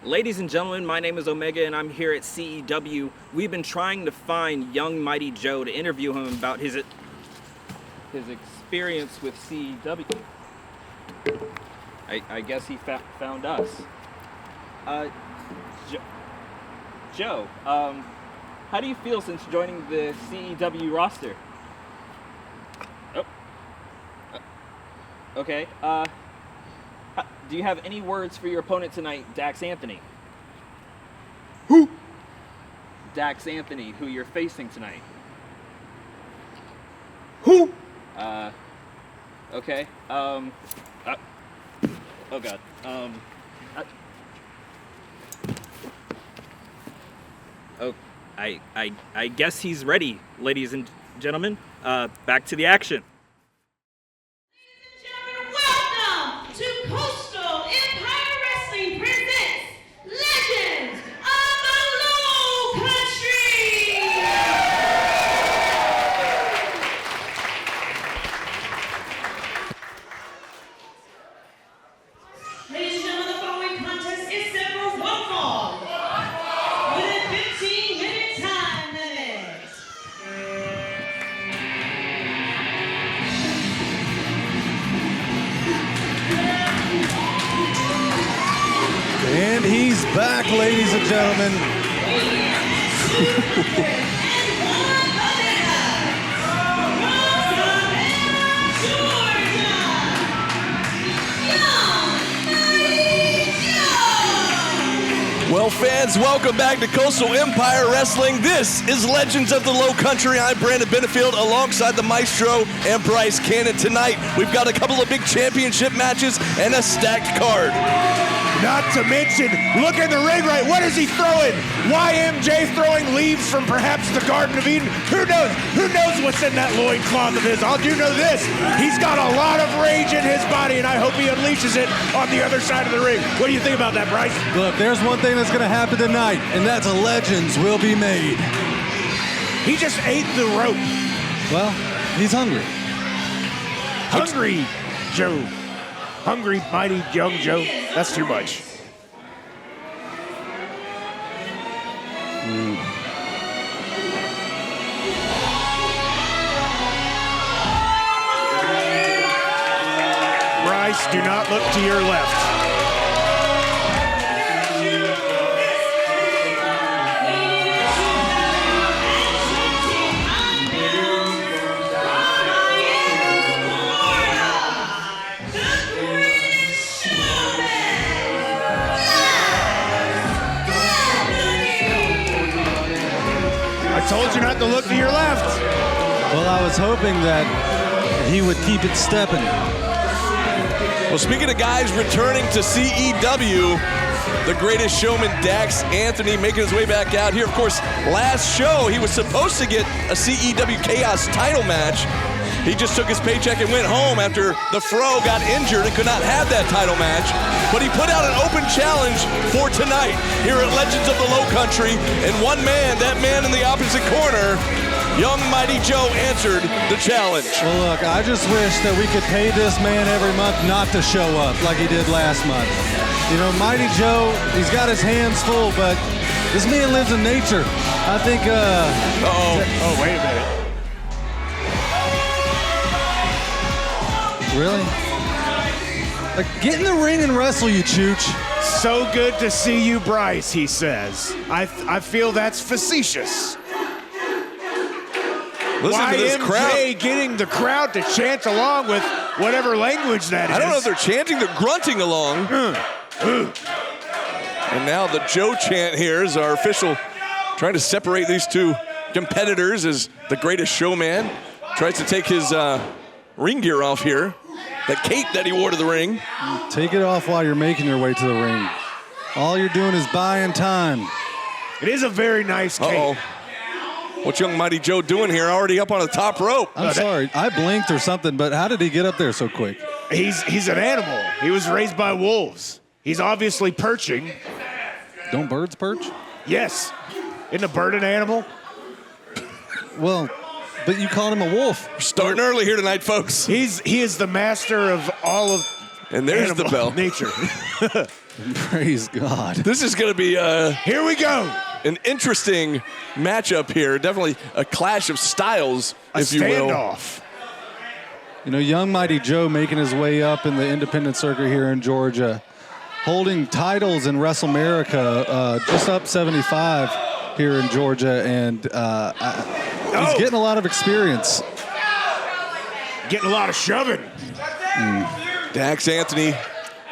Ladies and gentlemen, my name is Omega and I'm here at CEW. We've been trying to find young Mighty Joe to interview him about his experience with CEW. I guess he found us. Joe, how do you feel since joining the CEW roster? Oh. Okay. Do you have any words for your opponent tonight, Dax Anthony? Who? Dax Anthony, who you're facing tonight. Who? Okay. Oh God. Oh, I guess he's ready, ladies and gentlemen. Back to the action. Welcome to Coastal Empire Wrestling presents Legends of the Low Country. Ladies and gentlemen, the following contest is set for one fall with a 15-minute time limit. And he's back, ladies and gentlemen. Well, fans, welcome back to Coastal Empire Wrestling. This is Legends of the Low Country. I'm Brandon Benefield alongside the Maestro and Bryce Cannon. Tonight, we've got a couple of big championship matches and a stacked card. Not to mention, look in the ring right. What is he throwing? YMJ throwing leaves from perhaps the Garden of Eden. Who knows? Who knows what's in that loincloth of his? I do know this. He's got a lot of rage in his body, and I hope he unleashes it on the other side of the ring. What do you think about that, Bryce? Look, there's one thing that's going to happen tonight, and that's a Legends will be made. He just ate the rope. Well, he's hungry. Hungry Joe. Hungry, mighty, young Joe. That's too much. Bryce, do not look to your left. I told you not to look to your left. Well, I was hoping that he would keep it stepping. Well, speaking of guys returning to CEW, the greatest showman, Dax Anthony, making his way back out here. Of course, last show, he was supposed to get a CEW Chaos title match. He just took his paycheck and went home after the Fro got injured and could not have that title match. But he put out an open challenge for tonight here at Legends of the Low Country. And one man, that man in the opposite corner, young Mighty Joe, answered the challenge. Well, look, I just wish that we could pay this man every month not to show up like he did last month. You know, Mighty Joe, he's got his hands full, but this man lives in nature. I think, Oh, wait a minute. Really? Like, get in the ring and wrestle, you chooch. So good to see you, Bryce, he says. I feel that's facetious. Listen to this crowd. YMJ getting the crowd to chant along with whatever language that is. I don't know if they're chanting, they're grunting along. And now the Joe chant here is our official, trying to separate these two competitors as the greatest showman tries to take his ring gear off here. The cape that he wore to the ring. Take it off while you're making your way to the ring. All you're doing is buying time. It is a very nice cape. Uh-oh. What's young Mighty Joe doing here? Already up on the top rope. I'm sorry, I blinked or something, but how did he get up there so quick? He's an animal. He was raised by wolves. He's obviously perching. Don't birds perch? Yes. Isn't a bird an animal? Well, but you called him a wolf. We're starting early here tonight, folks. He is the master of all of And there's the animal bell. nature. Praise God. This is going to be Here we go. an interesting matchup here. Definitely a clash of styles, if you will. Standoff. You know, young Mighty Joe making his way up in the independent circuit here in Georgia, holding titles in WrestleMerica, just up 75 here in Georgia, and he's getting a lot of experience. Getting a lot of shoving. Dax Anthony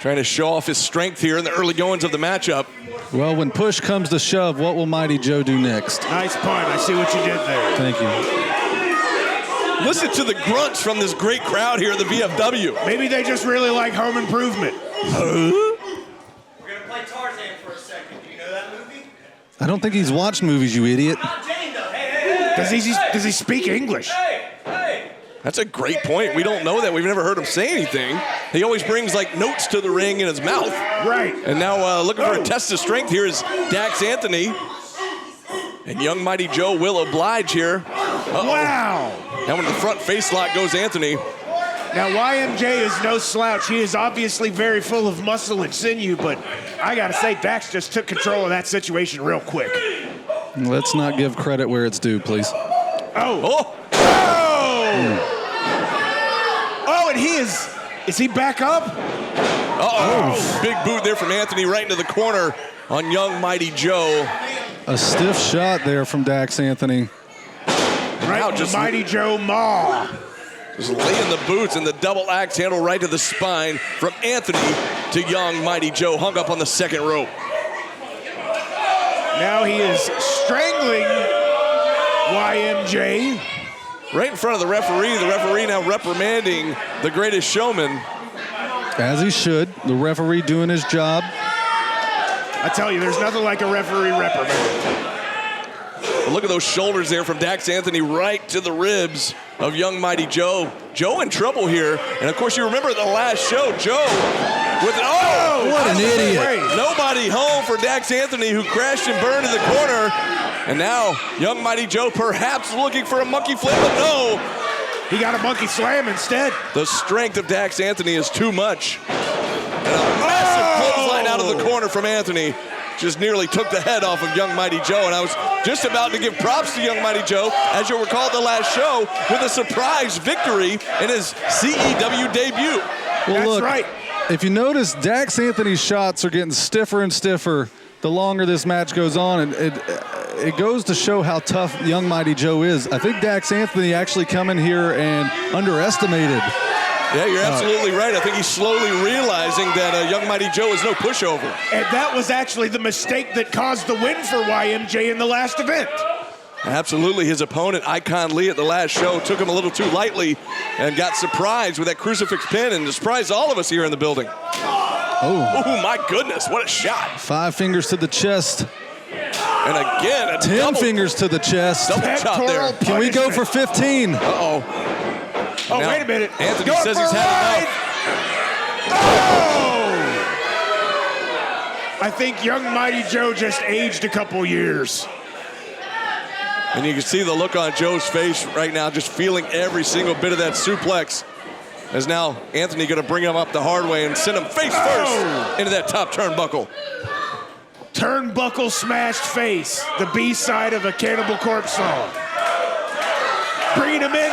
trying to show off his strength here in the early goings of the matchup. Well, when push comes to shove, what will Mighty Joe do next? Nice pun. I see what you did there. Thank you. Listen to the grunts from this great crowd here at the VFW. Maybe they just really like Home Improvement. We're gonna play Tarzan for a second. Do you know that movie? I don't think he's watched movies, you idiot. Jane does. Hey. Does he speak English? Hey. That's a great point. We don't know that. We've never heard him say anything. He always brings like notes to the ring in his mouth. Right. And now looking for a test of strength here is Dax Anthony. And young Mighty Joe will oblige here. Wow. Now when the front face lock goes Anthony. Now, YMJ is no slouch. He is obviously very full of muscle and sinew, but I got to say, Dax just took control of that situation real quick. Let's not give credit where it's due, please. Oh, and he is he back up? Big boot there from Anthony right into the corner on young Mighty Joe. A stiff shot there from Dax Anthony. Right now in just- the Mighty Joe maw. Just laying the boots and the double axe handle right to the spine from Anthony to young Mighty Joe, hung up on the second rope. Now he is strangling YMJ. Right in front of the referee now reprimanding the Greatest Showman. As he should. The referee doing his job. I tell you, there's nothing like a referee reprimand. But look at those shoulders there from Dax Anthony right to the ribs of young Mighty Joe. Joe in trouble here. And of course you remember the last show, Joe with an, What an idiot. nobody home for Dax Anthony, who crashed and burned in the corner. And now young Mighty Joe perhaps looking for a monkey flip, but no. He got a monkey slam instead. The strength of Dax Anthony is too much. And a massive clothesline out of the corner from Anthony. Just nearly took the head off of young Mighty Joe. And I was just about to give props to young Mighty Joe, as you'll recall the last show, with a surprise victory in his CEW debut. Well, That's look, right. if you notice, Dax Anthony's shots are getting stiffer and stiffer the longer this match goes on. And it goes to show how tough young Mighty Joe is. I think Dax Anthony actually come in here and underestimated. Yeah, you're absolutely right. I think he's slowly realizing that young Mighty Joe is no pushover. And that was actually the mistake that caused the win for YMJ in the last event. Absolutely. His opponent, Icon Lee, at the last show took him a little too lightly and got surprised with that crucifix pin and surprised all of us here in the building. Oh, my goodness. What a shot. 5 fingers to the chest. And again, a 10 double, fingers to the chest. double chop there. Pectoral Can we go for punishment. 15? Uh-oh. Oh, Now, wait a minute. Anthony Going says for he's a had ride. Oh! I think young Mighty Joe just aged a couple years. And you can see the look on Joe's face right now, just feeling every single bit of that suplex. As now Anthony going to bring him up the hard way and send him face first into that top turnbuckle. Turnbuckle smashed face, the B-side of a Cannibal Corpse song. Bringing him in.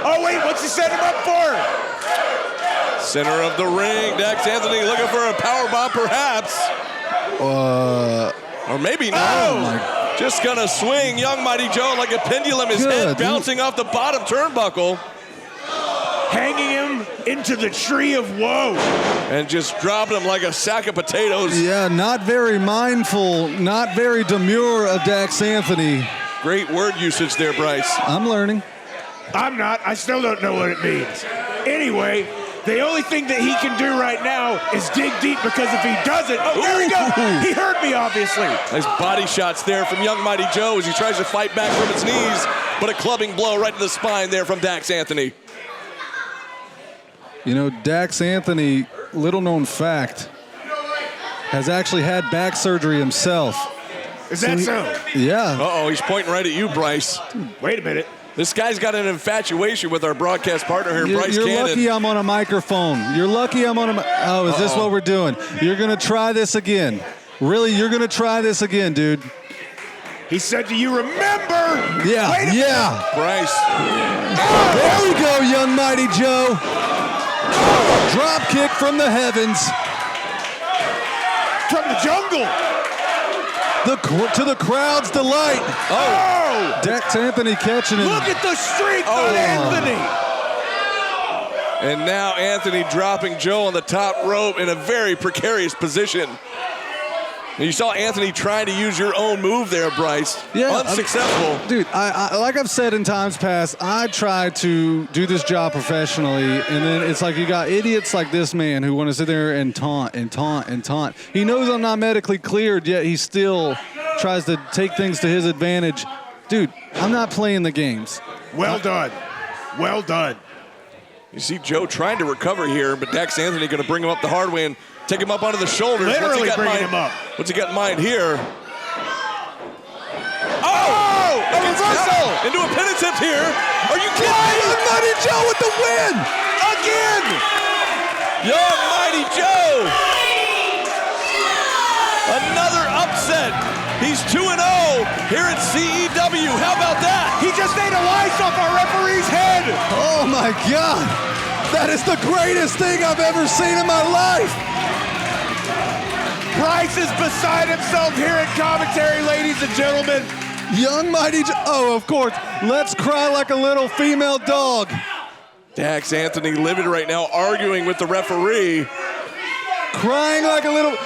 Oh, wait, what's he setting him up for? Center of the ring, Dax Anthony looking for a powerbomb perhaps. Or maybe not. Just gonna swing young Mighty Joe like a pendulum, his head Good. bouncing off the bottom turnbuckle. Hanging him into the tree of woe. And just dropping him like a sack of potatoes. Yeah, not very mindful, not very demure of Dax Anthony. Great word usage there, Bryce. I'm learning. I'm not. I still don't know what it means. Anyway, the only thing that he can do right now is dig deep, because if he doesn't, oh, there we go. He heard me, obviously. Nice body shots there from young Mighty Joe as he tries to fight back from his knees, but a clubbing blow right to the spine there from Dax Anthony. You know, Dax Anthony, little known fact, has actually had back surgery himself. Is that so? Yeah. Uh-oh, he's pointing right at you, Bryce. Wait a minute. This guy's got an infatuation with our broadcast partner here, Bryce You're Cannon. lucky I'm on a microphone. You're lucky I'm on a Oh, is this what we're doing? You're going to try this again. Really, you're going to try this again, dude. He said, do you remember? Yeah, Wait a yeah. Bryce. There we go, young Mighty Joe. Drop kick from the heavens. From the jungle. To the crowd's delight. Oh! Dex Anthony catching him. Look at the streak on Anthony. And now Anthony dropping Joe on the top rope in a very precarious position. And you saw Anthony trying to use your own move there, Bryce. Yeah, unsuccessful. Dude, I like I've said in times past, I try to do this job professionally, and then it's like you got idiots like this man who want to sit there and taunt and taunt and taunt. He knows I'm not medically cleared, yet he still tries to take things to his advantage. Dude, I'm not playing the games. Well done. Well done. You see Joe trying to recover here, but Dex Anthony going to bring him up the hard way and take him up onto the shoulders. Literally bringing him up. What's he got in mind here? Oh! A reversal! Into a pin attempt here. Are you kidding me? Young Mighty Joe with the win! Again! Young Mighty Joe! Another upset. He's 2-0 here at CEW. How about that? He just ate a lice off our referee's head. Oh my God! That is the greatest thing I've ever seen in my life! Bryce is beside himself here at commentary, ladies and gentlemen. Young Mighty Joe. Oh, of course. Let's cry like a little female dog. Dax Anthony livid right now, arguing with the referee. Crying like a little.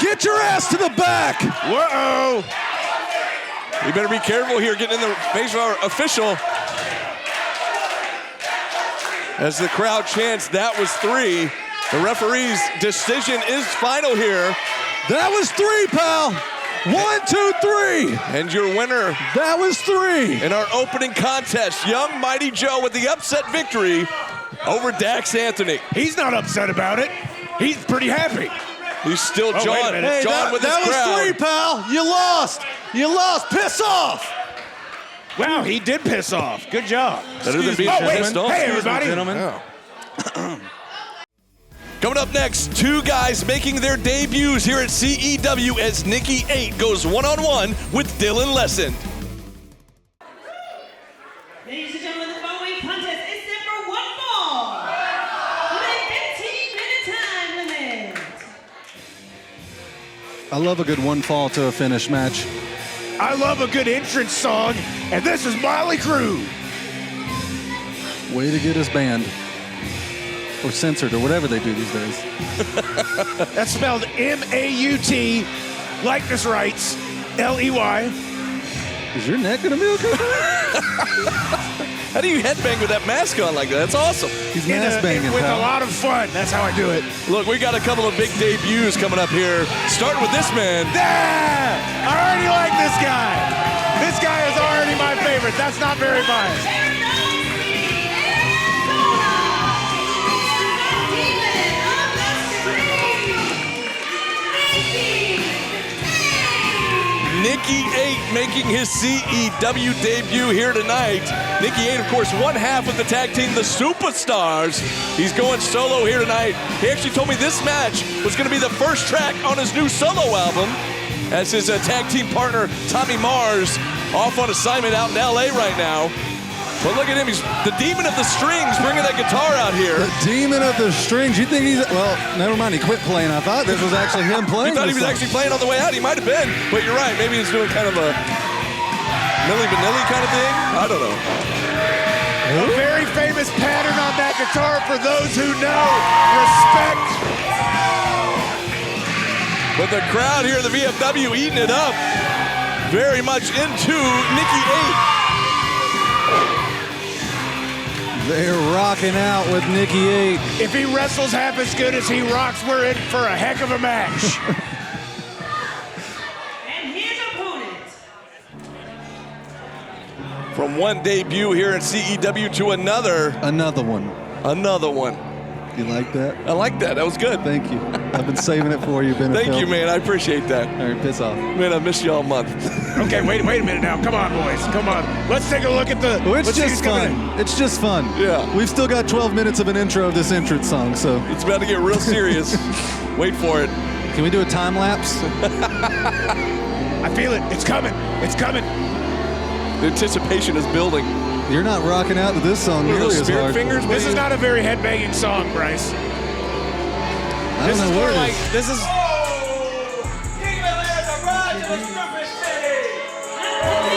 Get your ass to the back. Whoa. We better be careful here, getting in the face of our official. As the crowd chants, that was 3. The referee's decision is final here. That was 3, pal. 1, 2, 3. And your winner That was 3. in our opening contest, Young Mighty Joe with the upset victory over Dax Anthony. He's not upset about it. He's pretty happy. He's still wait a John, minute. John with his that crowd. was 3, pal. You lost. You lost. Piss off. Wow, he did piss off. Good job. Better than being Oh, wait. pissed off. Hey, everybody. Coming up next, 2 guys making their debuts here at CEW as Nikki 8 goes one-on-one with Dylan Lesson. Ladies and gentlemen, the following contest is set for 1 fall with a 15-minute time limit. I love a good 1 fall to a finish match. I love a good entrance song, and this is Motley Crue. Way to get us banned. Or censored, or whatever they do these days. That's spelled M-A-U-T, likeness rights, L-E-Y. Is your neck gonna be okay? How do you headbang with that mask on like that? That's awesome. He's mass banging, With pal. a lot of fun. That's how I do it. Look, we got a couple of big debuts coming up here. Starting with this man. I already like this guy. This guy is already my favorite. That's not very biased. Nikki 8 making his CEW debut here tonight. Nikki 8, of course, one half of the tag team, the Superstars. He's going solo here tonight. He actually told me this match was going to be the first track on his new solo album, as his tag team partner, Tommy Mars, off on assignment out in LA right now. But look at him, he's the demon of the strings, bringing that guitar out here. The demon of the strings. You think he's... Well, never mind. He quit playing. I thought this was actually him playing. You thought he this was song. actually playing on the way out. He might have been, but you're right. Maybe he's doing kind of a Milli Vanilli kind of thing. I don't know. A very famous pattern on that guitar for those who know. Respect. But the crowd here at the VFW eating it up. Very much into Nikki 8. They're rocking out with Nikki 8. If he wrestles half as good as he rocks, we're in for a heck of a match. And his opponent, From one debut here at CEW to another. Another one. Another one. You like that? I like that. That was good. Thank you. I've been saving it for you, Ben. Thank you, man. I appreciate that. All right, piss off. Man, I missed you all month. Okay, wait a minute now. Come on, boys. Come on. Let's take a look at the. Well, it's let's see just who's coming fun. in. It's just fun. Yeah. We've still got 12 minutes of an intro of this entrance song, so It's about to get real serious. Wait for it. can we do a time lapse? I feel it. It's coming. It's coming. The anticipation is building. You're not rocking out to this song What are nearly those as spirit hard. fingers? What This are is you- not a very headbanging song, Bryce. I This don't is know more what it like is. this is. King of Atlanta, rise to the Stupid City!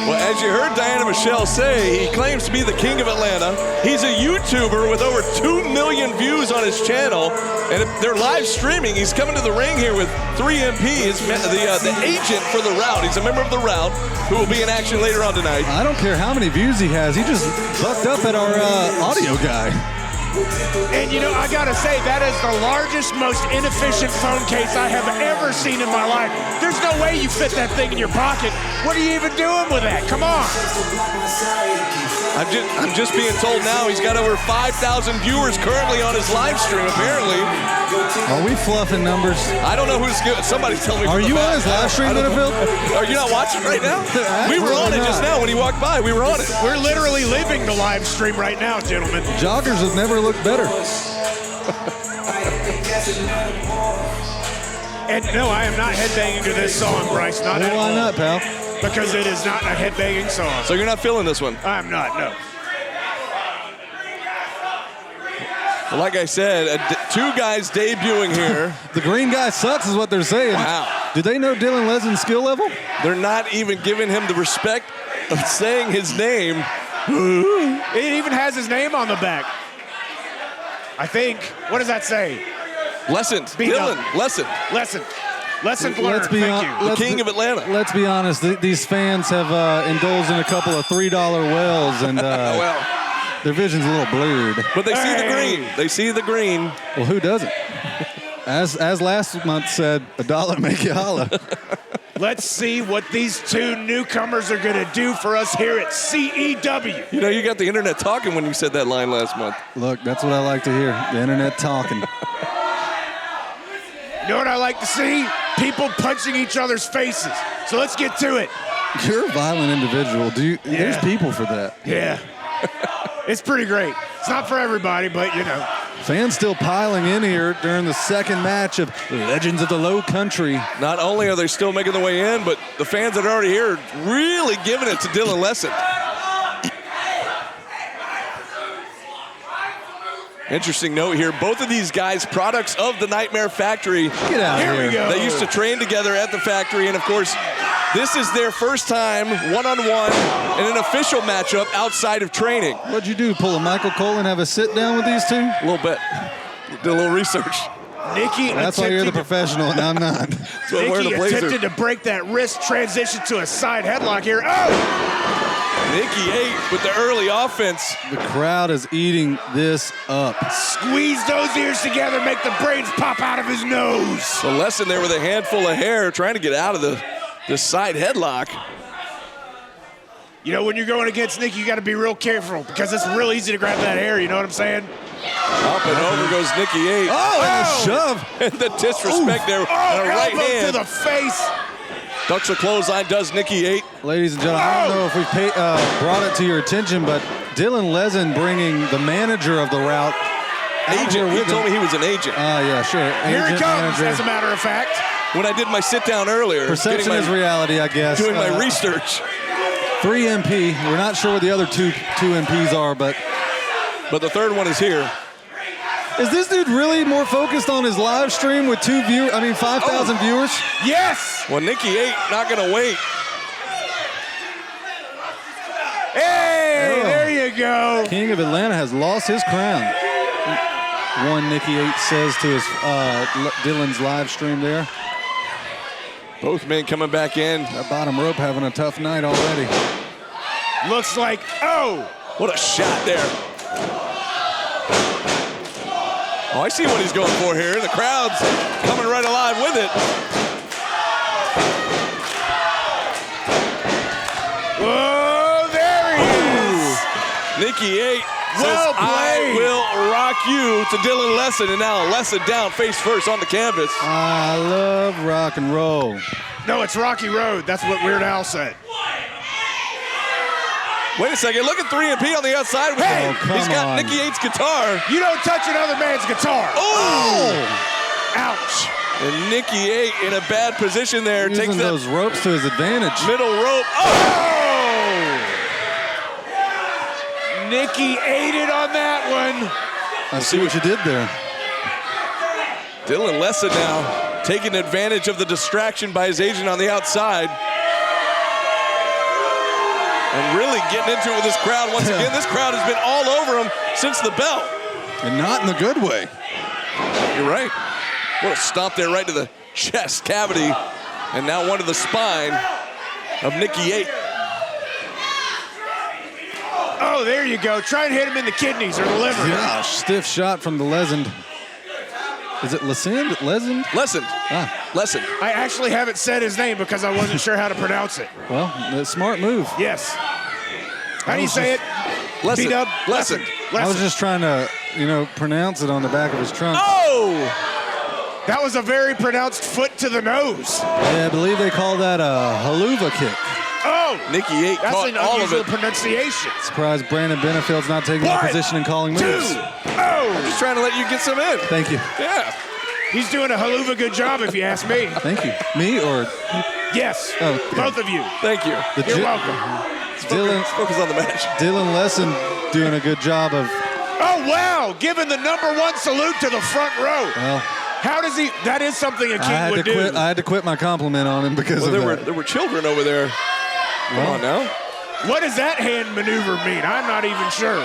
Well, as you heard Diana Michelle say, he claims to be the king of Atlanta. He's a YouTuber with over 2 million views on his channel, and if they're live streaming. He's coming to the ring here with 3MP, the agent for the Route. He's a member of the Route who will be in action later on tonight. I don't care how many views he has. He just bucked up at our audio guy. And you know, I gotta say, that is the largest, most inefficient phone case I have ever seen in my life. There's no way you fit that thing in your pocket. What are you even doing with that? Come on. I'm just being told now he's got over 5,000 viewers currently on his live stream, apparently. Are we fluffing numbers? I don't know who's good. Somebody's telling me. Are from the you back. on his live stream, I don't know. Benefield? Are you not watching right now? We were on it just now when he walked by. We were on it. We're literally living the live stream right now, gentlemen. Joggers have never looked better. And no, I am not headbanging to this song, Bryce. Not at Well, why all. not, pal? Because it is not a headbanging song. So you're not feeling this one. I'm not, no. Well, like I said, two guys debuting here. The green guy sucks is what they're saying. Wow. Do they know Dylan Lezin's skill level? They're not even giving him the respect of saying his name. It even has his name on the back. I think. What does that say? Lesson. Beat Dylan. up. Lesson. Lesson learned. Let's be Thank hon- you. The let's king be- of Atlanta. Let's be honest. These fans have indulged in a couple of $3 wells, and Well, their vision's a little blurred. but they see the Hey. green. They see the green. Well, who doesn't? As last month said, $1 make you holla. Let's see what these two newcomers are going to do for us here at CEW. You know, you got the internet talking when you said that line last month. Look, that's what I like to hear. The internet talking. You know what I like to see? People punching each other's faces. So let's get to it. You're a violent individual. There's people for that. Yeah. It's pretty great. It's not for everybody, but you know. Fans still piling in here during the second match of Legends of the Low Country. Not only are they still making their way in, but the fans that are already here are really giving it to Dylan Lesson. Interesting note here. Both of these guys, products of the Nightmare Factory. Get out Here of here. we go. They used to train together at the factory, and of course, this is their first time one-on-one in an official matchup outside of training. What'd you do? Pull a Michael Cole and have a sit down with these two? A little bit. Did a little research. Nikki That's why you're the attempted professional and I'm not. So I'm wearing Nikki a blazer. attempted to break that wrist, transition to a side headlock here. Oh! Nikki 8 with the early offense. The crowd is eating this up. Squeeze those ears together, make the brains pop out of his nose. The Lesson there with a handful of hair trying to get out of the side headlock. You know, when you're going against Nikki, you got to be real careful because it's real easy to grab that hair. You know what I'm saying? Up and over goes Nikki 8. Oh, and a shove. And the disrespect there. Oh, and a right elbow to hand. the face. Ducks a clothesline, does Nikki 8. Ladies and gentlemen, I don't know if we brought it to your attention, but Dylan Lesin bringing the manager of the Route out here Agent. He with told me him. he was an agent. Yeah, sure. Here he Agent, comes, manager. as a matter of fact. When I did my sit down earlier, Perception is reality, I guess. doing my research. 3 MP. We're not sure what the other two MPs are, but But the third one is here. is this dude really more focused on his live stream with 5,000 viewers? Yes. Well, Nikki 8 not going to wait. Hey, Oh. there you go. King of Atlanta has lost his crown. One Nikki 8 says to his Dylan's live stream there. Both men coming back in. That bottom rope having a tough night already. Looks like, oh, What a shot there. Oh, I see what he's going for here. The crowd's coming right alive with it. Oh, there he is. Nikki 8 says, Well I played. will rock you to Dylan Lesson. And now Lesson down face first on the canvas. I love rock and roll. No, it's Rocky Road. That's what Weird Al said. Wait a second, look at 3MP on the outside. Hey! Oh, come He's got on. Nikki 8's guitar. You don't touch another man's guitar. Oh! Ouch. And Nikki 8 in a bad position there. Takes Using that those ropes to his advantage. middle rope. Oh! Nikki ate it on that one. I see what you did there. Dylan Lesson now taking advantage of the distraction by his agent on the outside. And really getting into it with this crowd once again. This crowd has been all over him since the bell. And not in the good way. You're right. What a stomp there right to the chest cavity. And now one to the spine of Nikki 8. Oh, there you go. Try and hit him in the kidneys or the liver. Gosh, stiff shot from the Lesend. Is it Lesend? Lesend? Lesson. Ah, Lesson. I actually haven't said his name because I wasn't sure how to pronounce it. well, a smart move. Yes. How do you say it? Lesson. B-dub? Lesson. I was just trying to, pronounce it on the back of his trunk. Oh! That was a very pronounced foot to the nose. Yeah, I believe they call that a haluva kick. Oh, Nikki 8 that's caught an all of unusual it. pronunciation. Surprised Brandon Benefield's not taking that One, position and calling 2, moves. oh. Just trying to let you get some in. Thank you. Yeah. He's doing a haluva good job if you ask me. Thank you. Me or Yes, Oh, both of you. Thank you. the You're Gy- welcome. Dylan, Focus on the match. Dylan Lesson doing a good job of, Oh, wow, giving the #1 salute to the front row. well, How does he, that is something a I king had to would do. quit. I had to quit my compliment on him because Well, of there that. were children over there. Come Well, on now. What does that hand maneuver mean? I'm not even sure.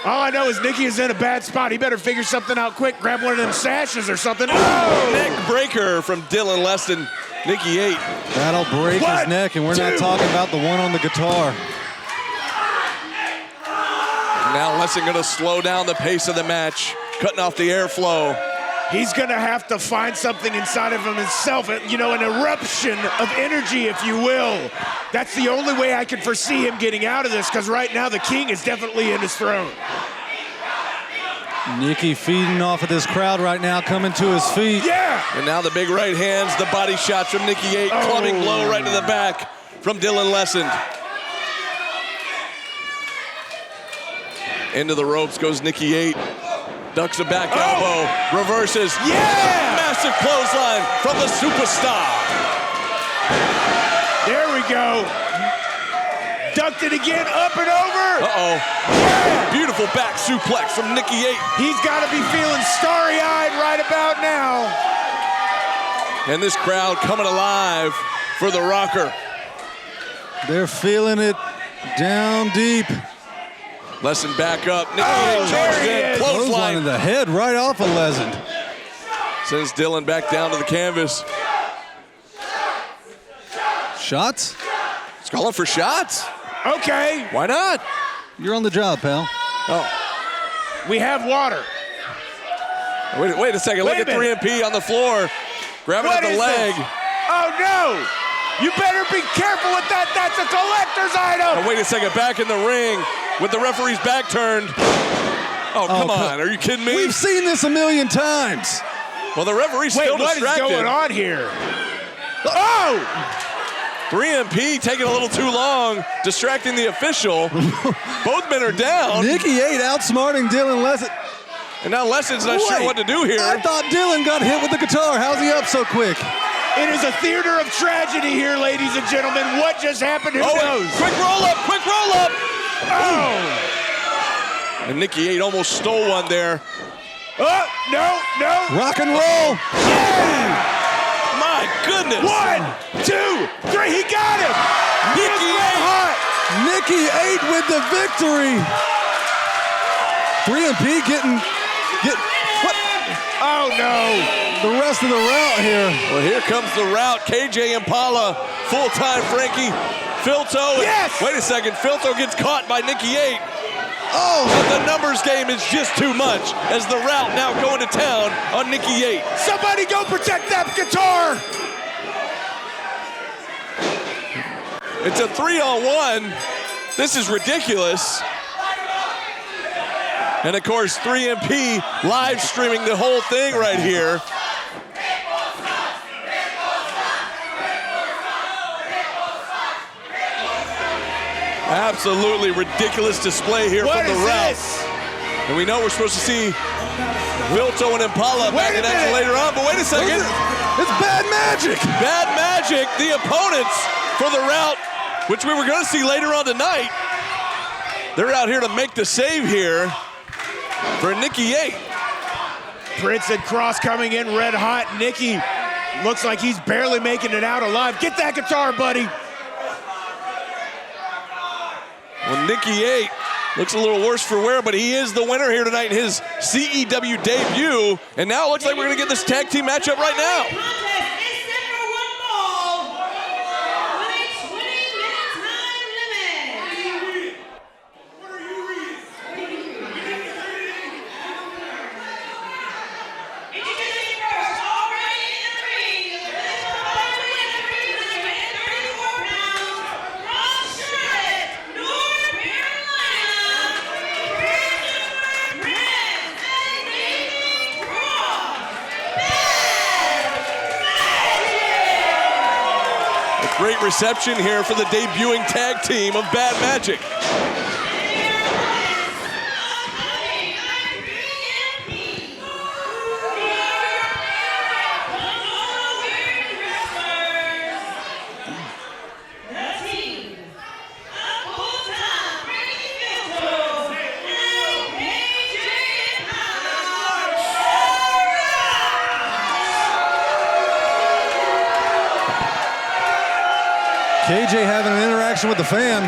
All I know is Nikki is in a bad spot. He better figure something out quick. Grab one of them sashes or something. Oh! Neck breaker from Dylan Leston. Nikki 8. That'll break his One, neck, and we're not two. talking about the one on the guitar. Now Lesson going to slow down the pace of the match, cutting off the airflow. He's going to have to find something inside of himself, an eruption of energy, if you will. That's the only way I can foresee him getting out of this, because right now the king is definitely in his throne. Nikki feeding off of this crowd right now, coming to his feet. Yeah! And now the big right hands, the body shots from Nikki 8, clubbing blow right to the back from Dylan Lesson. Into the ropes goes Nikki 8. Ducks a back elbow, reverses. Yeah! Massive clothesline from the superstar. There we go. Ducked it again, up and over. Uh-oh. Beautiful back suplex from Nikki 8. He's got to be feeling starry-eyed right about now. And this crowd coming alive for the Rocker. They're feeling it down deep. Lesson back up. Nikki 8 there charged he in. is. Clothesline Clothesline. in the head right off of Lesend. Sends Dylan back down to the canvas. Shots? He's calling for shots. Okay, Why not? You're on the job, pal. Oh, we have water. wait a second. Wait Look a at minute. 3MP on the floor. Grabbing What at the is leg. this? Oh, no. You better be careful with that. That's a collector's item. Oh, wait a second. Back in the ring with the referee's back turned. Oh, come on. Are you kidding me? We've seen this a million times. Well, the referee's Wait, still what is distracted. going on here? Oh! 3MP taking a little too long, distracting the official. Both men are down. Nikki 8 outsmarting Dylan Lesson. And now Lesson's not sure Wait, what to do here. I thought Dylan got hit with the guitar. How's he up so quick? It is a theater of tragedy here, ladies and gentlemen. What just happened? Who knows? Quick roll up, quick roll up. Oh! And Nikki 8 almost stole one there. Oh, no. Rock and roll. My goodness. 1, 2, 3. He got him. Nikki Red 8. hot. Nikki 8 with the victory. 3MP getting what? Oh, no. The rest of the route here. Well, here comes the route. KJ Impala, full-time Frankie. Filto. Yes! Wait a second. Filto gets caught by Nikki 8. Oh, but the numbers game is just too much as the route now going to town on Nikki Yates. Somebody go protect that guitar. It's a 3-on-1. This is ridiculous. And of course, 3MP live streaming the whole thing right here. Absolutely ridiculous display here What from the is route. this? And we know we're supposed to see Vilto and Impala back Wait a in action minute. later on, but wait a second. It's Bad Magic. Bad Magic, the opponents for the route, which we were going to see later on tonight. They're out here to make the save here for Nikki Yates. Prince and Cross coming in red hot. Nikki looks like he's barely making it out alive. Get that guitar, buddy. Well, Nikki Yates looks a little worse for wear, but he is the winner here tonight in his CEW debut. And now it looks like we're going to get this tag team matchup right now. Contest is set for one fall with a 20-minute time limit. Introducing first, already in the ring, already in the ring, 134 pounds, from Charlotte, North Carolina, Christopher Prince and Nathan Cross. A great reception here for the debuting tag team of Bad Magic. KJ having an interaction with the fan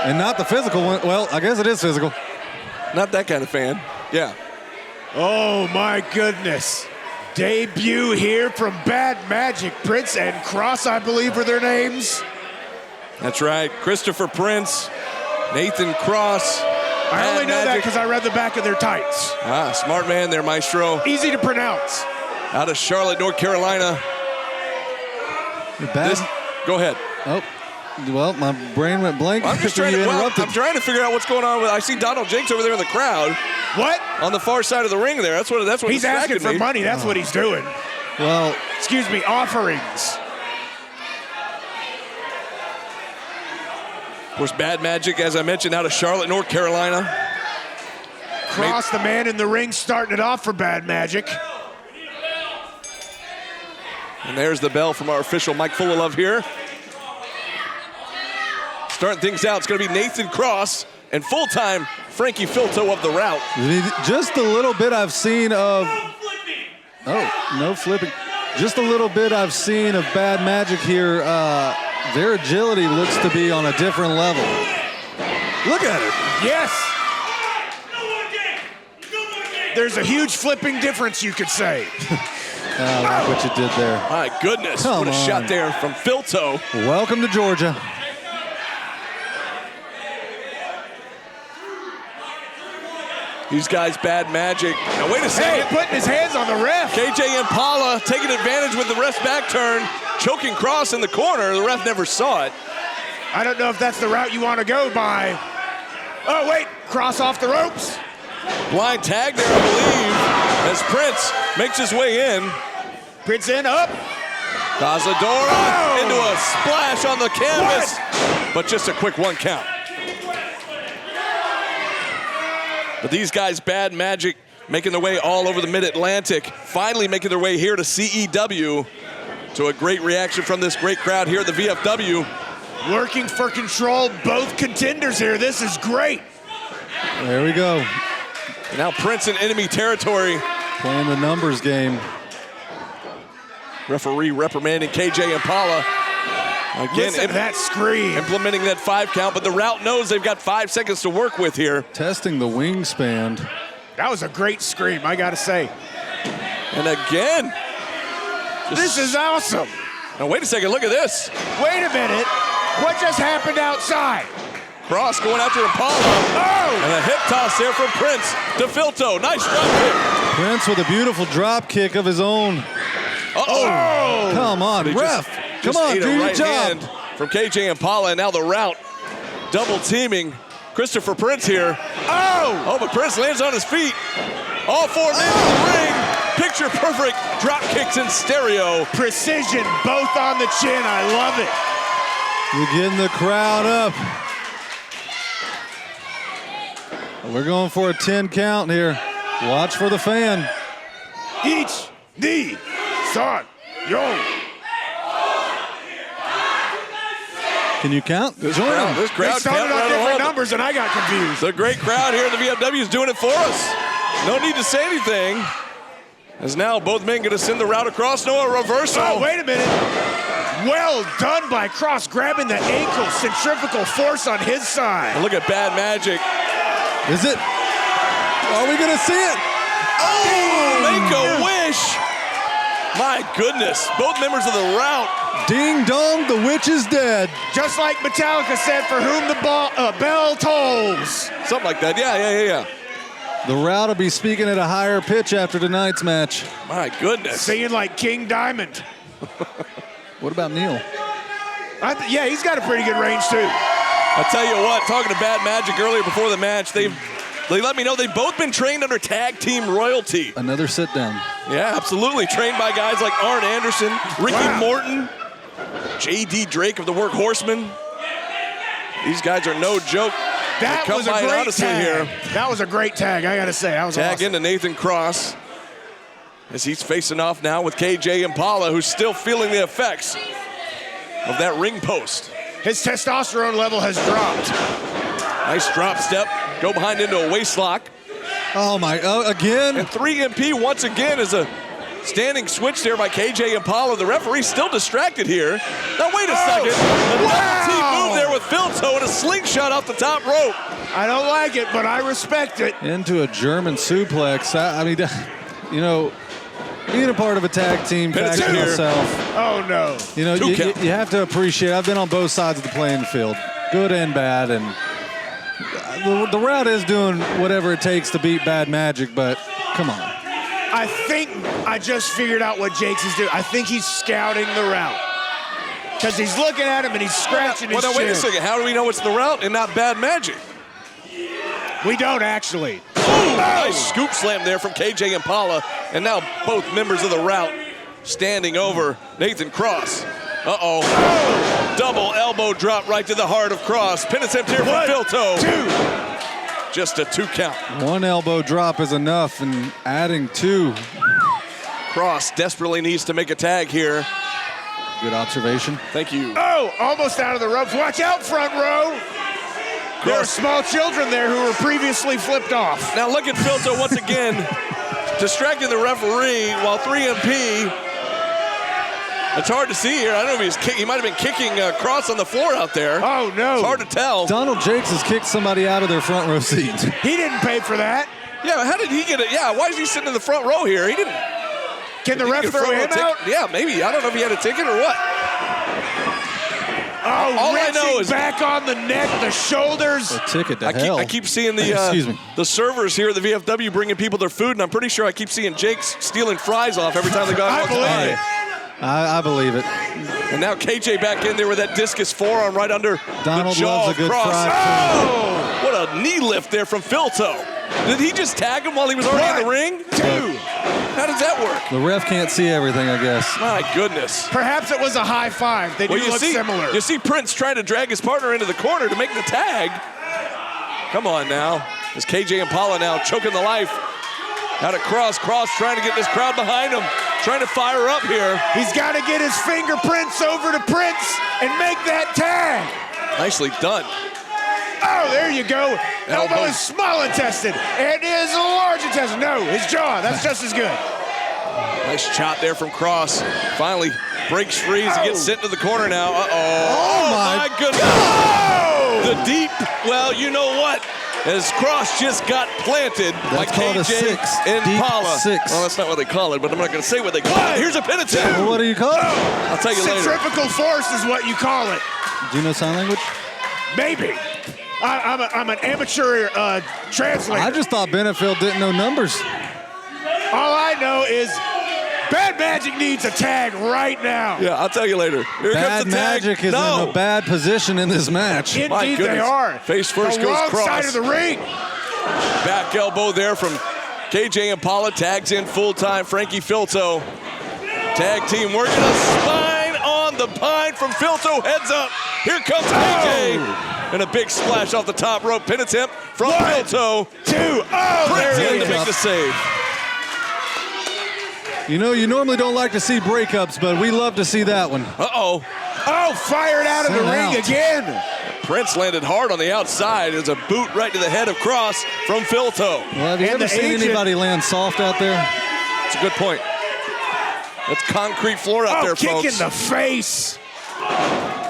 and not the physical one. Well, I guess it is physical. Not that kind of fan. Yeah. Oh my goodness. Debut here from Bad Magic. Prince and Cross, I believe, were their names. That's right. Christopher Prince, Nathan Cross. I only know that because I read the back of their tights. Ah, smart man there, Maestro. Easy to pronounce. Out of Charlotte, North Carolina. Bad. Go ahead. Oh, well, my brain went blank. I'm just after trying you to, interrupted. I'm trying to figure out what's going on with. I see Donald Jenks over there in the crowd What? on the far side of the ring there. That's what He's asking distracted for me. money. That's what he's doing. Well, Excuse me, offerings. Of course, Bad Magic, as I mentioned, out of Charlotte, North Carolina. Cross, the man in the ring, starting it off for Bad Magic. And there's the bell from our official Mike Fullalove here. Starting things out, it's going to be Nathan Cross and full-time Frankie Filto of the route. just a little bit I've seen of. Oh, no flipping. Just a little bit I've seen of Bad Magic here. Their agility looks to be on a different level. Look at it. Yes. There's a huge flipping difference, you could say. I like what you did there. My goodness, Come what a on. shot there from Filto. Welcome to Georgia. These guys, Bad Magic. Now, wait a Hey, second. putting his hands on the ref. KJ Impala taking advantage with the ref's back turn, choking Cross in the corner. The ref never saw it. I don't know if that's the route you want to go by. Oh, wait. Cross off the ropes. Blind tag there, I believe, as Prince makes his way in. Prince in, up. Cazadora Oh! into a splash on the canvas, but just a quick one count. But these guys, Bad Magic, making their way all over the Mid-Atlantic, finally making their way here to CEW, to a great reaction from this great crowd here at the VFW. Working for control, both contenders here. This is great. There we go. And now Prince in enemy territory. Playing the numbers game. Referee reprimanding KJ Impala. Again, Listen to that scream. implementing that 5 count, but the route knows they've got 5 seconds to work with here. Testing the wingspan. That was a great scream, I gotta say. And again. This is awesome. Now wait a second, look at this. Wait a minute. What just happened outside? Cross going after Impala. Oh! And a hip toss there from Prince to Filto. Nice drop kick. Prince with a beautiful drop kick of his own. Uh-oh. Come on, He ref. just Come on, ate do a your right job. hand from KJ Impala, and now the route. Double teaming Christopher Prince here. Oh, but Prince lands on his feet. All 4 men in the ring. Picture perfect drop kicks in stereo. Precision, both on the chin. I love it. You're getting the crowd up. We're going for a 10 count here. Watch for the fan. Each knee, son, yo. Can you count? This Join crowd, them. this They crowd started count on right different along. numbers and I got confused. The great crowd here in the VFW is doing it for us. No need to say anything. As now both men going to send the route across. No, a reversal. Oh, wait a minute. Well done by Cross, grabbing the ankle, centrifugal force on his side. And look at Bad Magic. Is it? Are we going to see it? Oh, make a wish. My goodness, both members of the route. Ding dong, the witch is dead. Just like Metallica said, for whom the bell tolls. Something like that. Yeah. The route will be speaking at a higher pitch after tonight's match. My goodness. Singing like King Diamond. What about Neil? Yeah, he's got a pretty good range too. I tell you what, talking to Bad Magic earlier before the match, they let me know they've both been trained under tag team royalty. Another sit down. Yeah, absolutely. Trained by guys like Arn Anderson, Ricky Morton, J.D. Drake of the Workhorsemen. These guys are no joke. That They come was a by great honestly tag. here. That was a great tag, I gotta say. That was Tag awesome. into Nathan Cross as he's facing off now with KJ Impala, who's still feeling the effects of that ring post. His testosterone level has dropped. Nice drop step. Go behind into a waist lock. Oh my, again? And 3MP once again is a standing switch there by KJ Impala. The referee's still distracted here. Now wait a second. A double team move there with Filto and a slingshot off the top rope. I don't like it, but I respect it. Into a German suplex. I mean, you know, being a part of a tag team, Penalty faction here. myself, Oh no. you know, 2 you count. have to appreciate, I've been on both sides of the playing field, good and bad, and the route is doing whatever it takes to beat Bad Magic, but come on. I think I just figured out what Jakes is doing. I think he's scouting the route. Because he's looking at him and he's scratching his Well, now wait a chin. second. How do we know it's the route and not Bad Magic? We don't actually. Nice scoop slam there from KJ Impala. And now both members of the route standing over Nathan Cross. Uh-oh. Double elbow drop right to the heart of Cross. Pin attempt here from 1, Filto. 2. Just a 2 count. One elbow drop is enough, and adding 2. Cross desperately needs to make a tag here. Good observation. Thank you. Oh, almost out of the ropes. Watch out, front row. There are Cross. small children there who were previously flipped off. Now look at Filto once again, distracting the referee while 3MP. It's hard to see here. I don't know if he might have been kicking Cross on the floor out there. Oh no. It's hard to tell. Donald Jakes has kicked somebody out of their front row seat. He didn't pay for that. Yeah, how did he get it? Yeah, why is he sitting in the front row here? He didn't. Can the ref He throw front row him ticket- out? Yeah, maybe. I don't know if he had a ticket or what. Oh, All I wrenching know is- back on the neck, the shoulders. A ticket to hell. I keep seeing the Excuse me. the servers here at the VFW bringing people their food, and I'm pretty sure I keep seeing Jake's stealing fries off every time they go I out. believe it. I believe it. And now KJ back in there with that discus forearm right under Donald the jaw loves a of good Cross. fried Oh! What a knee lift there from Filto. Did he just tag him while he was already in the ring? 2. How does that work? The ref can't see everything, I guess. My goodness. Perhaps it was a high five. They do look similar. You see Prince trying to drag his partner into the corner to make the tag. Come on now. There's KJ Impala now choking the life out of Cross. Cross trying to get this crowd behind him. Trying to fire up here. He's got to get his fingerprints over to Prince and make that tag. Nicely done. Oh, there you go. Elbow Elbow. is small intestine and is large intestine. No, his jaw. That's just as good. Nice chop there from Cross. Finally breaks free as he gets sent to the corner now. Uh-oh. Oh, my goodness. Oh! The deep, well, you know what? As Cross just got planted by That's called a KJ 6. Impala. Deep 6. Well, that's not what they call it, but I'm not going to say what they call it. Here's a pin attempt. Well, what do you call it? I'll tell you later. Centrifugal force is what you call it. Do you know sign language? Maybe. I'm an amateur translator. I just thought Benefield didn't know numbers. All I know is Bad Magic needs a tag right now. Yeah, I'll tell you later. Here Bad comes the tag. Magic is in a bad position in this match. Indeed they are. Face first the goes wrong Cross. side of the ring. Back elbow there from KJ Impala. Tags in full time. Frankie Filto. Tag team working a spine on the pine from Filto. Heads up. Here comes KJ. And a big splash off the top rope. Pin attempt from Filto. 2. Oh, Prince there in it to is. make the save. You know, you normally don't like to see breakups, but we love to see that one. Uh-oh. Oh, fired out of the Sent ring out. again. Prince landed hard on the outside. There's a boot right to the head of Cross from Filto. Well, have you And ever the seen agent- anybody land soft out there? That's a good point. That's concrete floor out Oh, there, kick folks. in the face.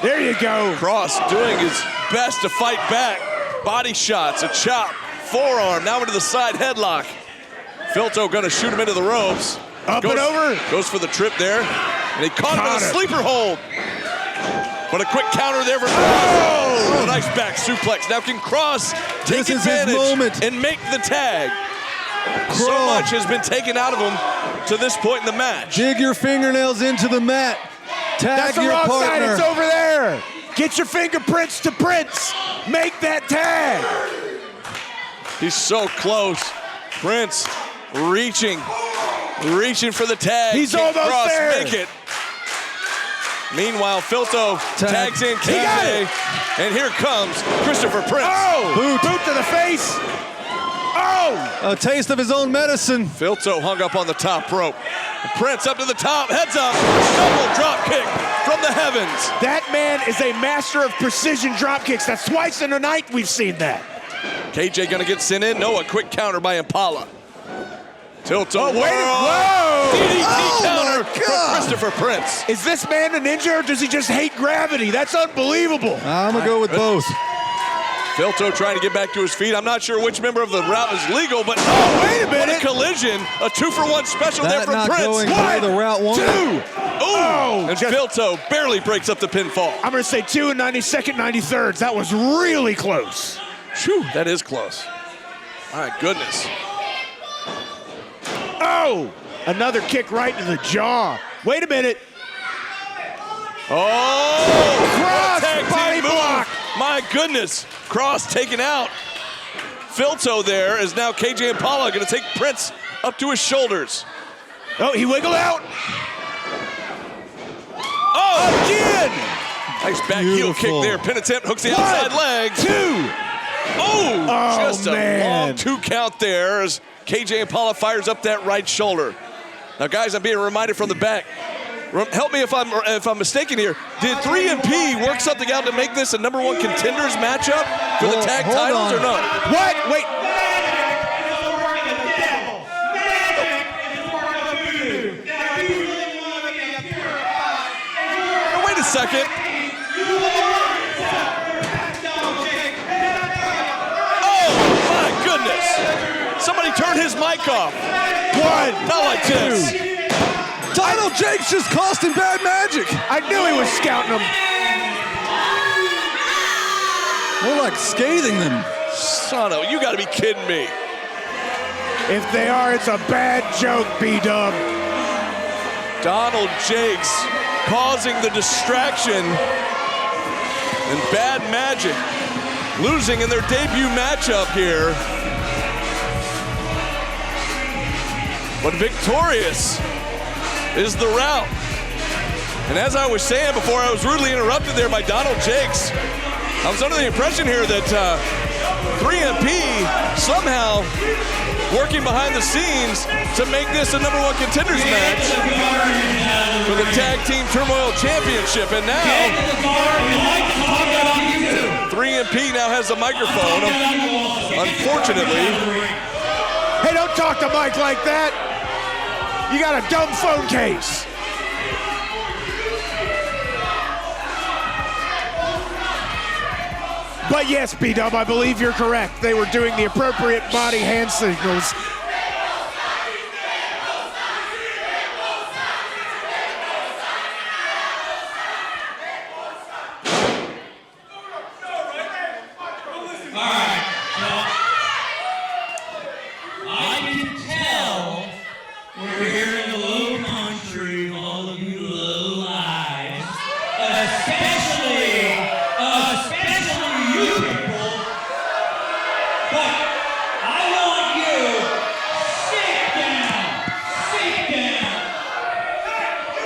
There you go. Cross doing his best to fight back. Body shots, a chop, forearm, now into the side headlock. Filto gonna shoot him into the ropes. Up and over. Goes for the trip there. And he caught him Caught with a it. sleeper hold. But a quick counter there for Cross. Oh, nice back suplex. Now can Cross take This is his advantage moment. and make the tag? So Cross. much has been taken out of him to this point in the match. Dig your fingernails into the mat. Tag That's the your wrong side. partner. It's over there. Get your fingerprints to Prince. Make that tag. He's so close. Prince reaching for the tag. He's Can almost Cross there. make it. Meanwhile, Filto Tag. tags in He got KJ, it. and here comes Christopher Prince. Oh, Boot. boot to the face. Oh, A taste of his own medicine. Filto hung up on the top rope. Prince up to the top, heads up, double drop kick from the heavens. that man is a master of precision drop kicks. That's twice in a night we've seen that. KJ gonna get sent in. No, a quick counter by Impala. Tilto. Oh, wait. Whoa. DDT Oh, counter my from God. Christopher Prince. Is this man a ninja or does he just hate gravity? That's unbelievable. I'm going to go with both. Filto trying to get back to his feet. I'm not sure which member of the route is legal, but wait a what a minute. collision. A 2-for-1 special there That from not Prince. going One, the way the route one. 2. Ooh, and just- Filto barely breaks up the pinfall. I'm going to say 2 and 92nd, 93rd. That was really close. Phew, that is close. My goodness. Oh, another kick right to the jaw. Wait a minute. Oh, Cross, tag team body move. block. My goodness. Cross taken out. Filto there is now KJ Impala going to take Prince up to his shoulders. Oh, he wiggled out. Oh, Again. nice back heel kick Beautiful. there. Pin attempt, hooks the 1, outside leg. 2. Oh, Oh, just a man. long 2 count there as KJ Impala fires up that right shoulder. Now, guys, I'm being reminded from the back. Help me if I'm mistaken here. Did 3MP work something out to make this a #1 contenders matchup for the Well, tag hold titles or on. not? What? Wait. Now, wait a second. Oh, my goodness. Somebody turn his mic off. 1. Not like this. Donald Jakes just cost him Bad Magic. I knew he was scouting him. More like scathing them. Son of, you got to be kidding me. If they are, it's a bad joke, B-Dub. Donald Jakes causing the distraction, and Bad Magic losing in their debut matchup here. But victorious is the route. And as I was saying before, I was rudely interrupted there by Donald Jakes. I was under the impression here that 3MP somehow working behind the scenes to make this a #1 contenders match for the Tag Team Turmoil Championship. And now 3MP now has the microphone. Unfortunately, Hey, don't talk to Mike like that. You got a dumb phone case. But yes, B-Dub, I believe you're correct. They were doing the appropriate body hand signals.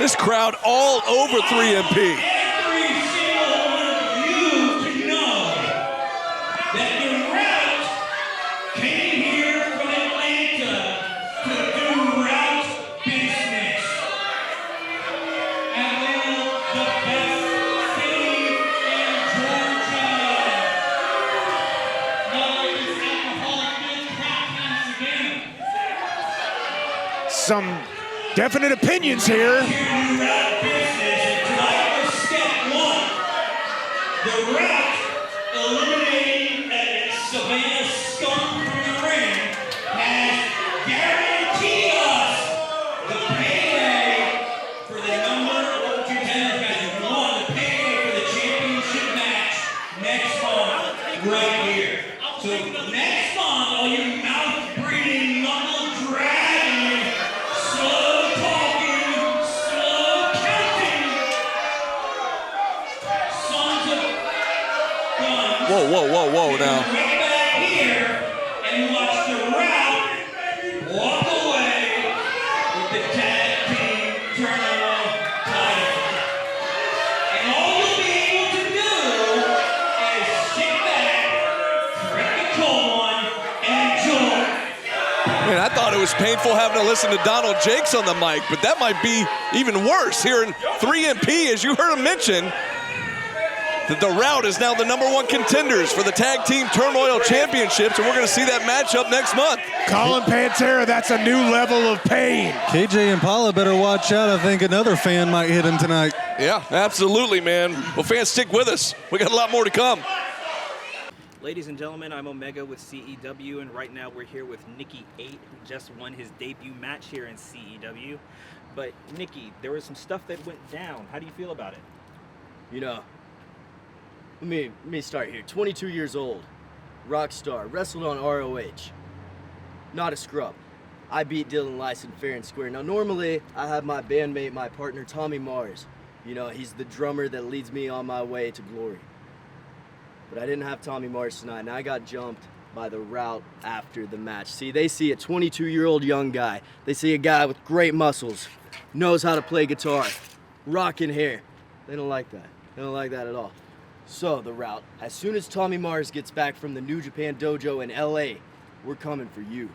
This crowd all over 3MP. Every single one of you to know that the Route came here from Atlanta to do Route business. Atlanta, the best city in Georgia. Not only is alcoholic goods craft in Savannah. Some definite opinions here. The Route eliminating that Savannah skunk from the ring has guaranteed us the payday for the number of contenders matches. One, the payday for the championship match next month, right here. So next month, all you mouth-breathing, knuckle-dragging, slow-talking, slow-counting sons of guns. Whoa now. Come back here and watch the Route walk away with the tag team tournament title. And all you'll be able to do is sit back, drink a cold one, and enjoy. Man, I thought it was painful having to listen to Donald Jakes on the mic, but that might be even worse here in 3MP, as you heard him mention. That the Route is now the #1 contenders for the Tag Team Turmoil Championships, and we're going to see that matchup next month. Colin Pantera, that's a new level of pain. KJ Impala better watch out. I think another fan might hit him tonight. Yeah, absolutely, man. Well, fans, stick with us. We got a lot more to come. Ladies and gentlemen, I'm Omega with CEW, and right now we're here with Nikki 8, who just won his debut match here in CEW. But Nikki, there was some stuff that went down. How do you feel about it? You know, let me start here. 22 years old, rock star, wrestled on ROH. Not a scrub. I beat Dylan Lyson fair and square. Now normally I have my bandmate, my partner Tommy Mars. You know, he's the drummer that leads me on my way to glory. But I didn't have Tommy Mars tonight, and I got jumped by the Route after the match. See, they see a 22-year-old young guy. They see a guy with great muscles, knows how to play guitar, rocking hair. They don't like that. They don't like that at all. So, the Route, as soon as Tommy Mars gets back from the New Japan Dojo in LA, we're coming for you.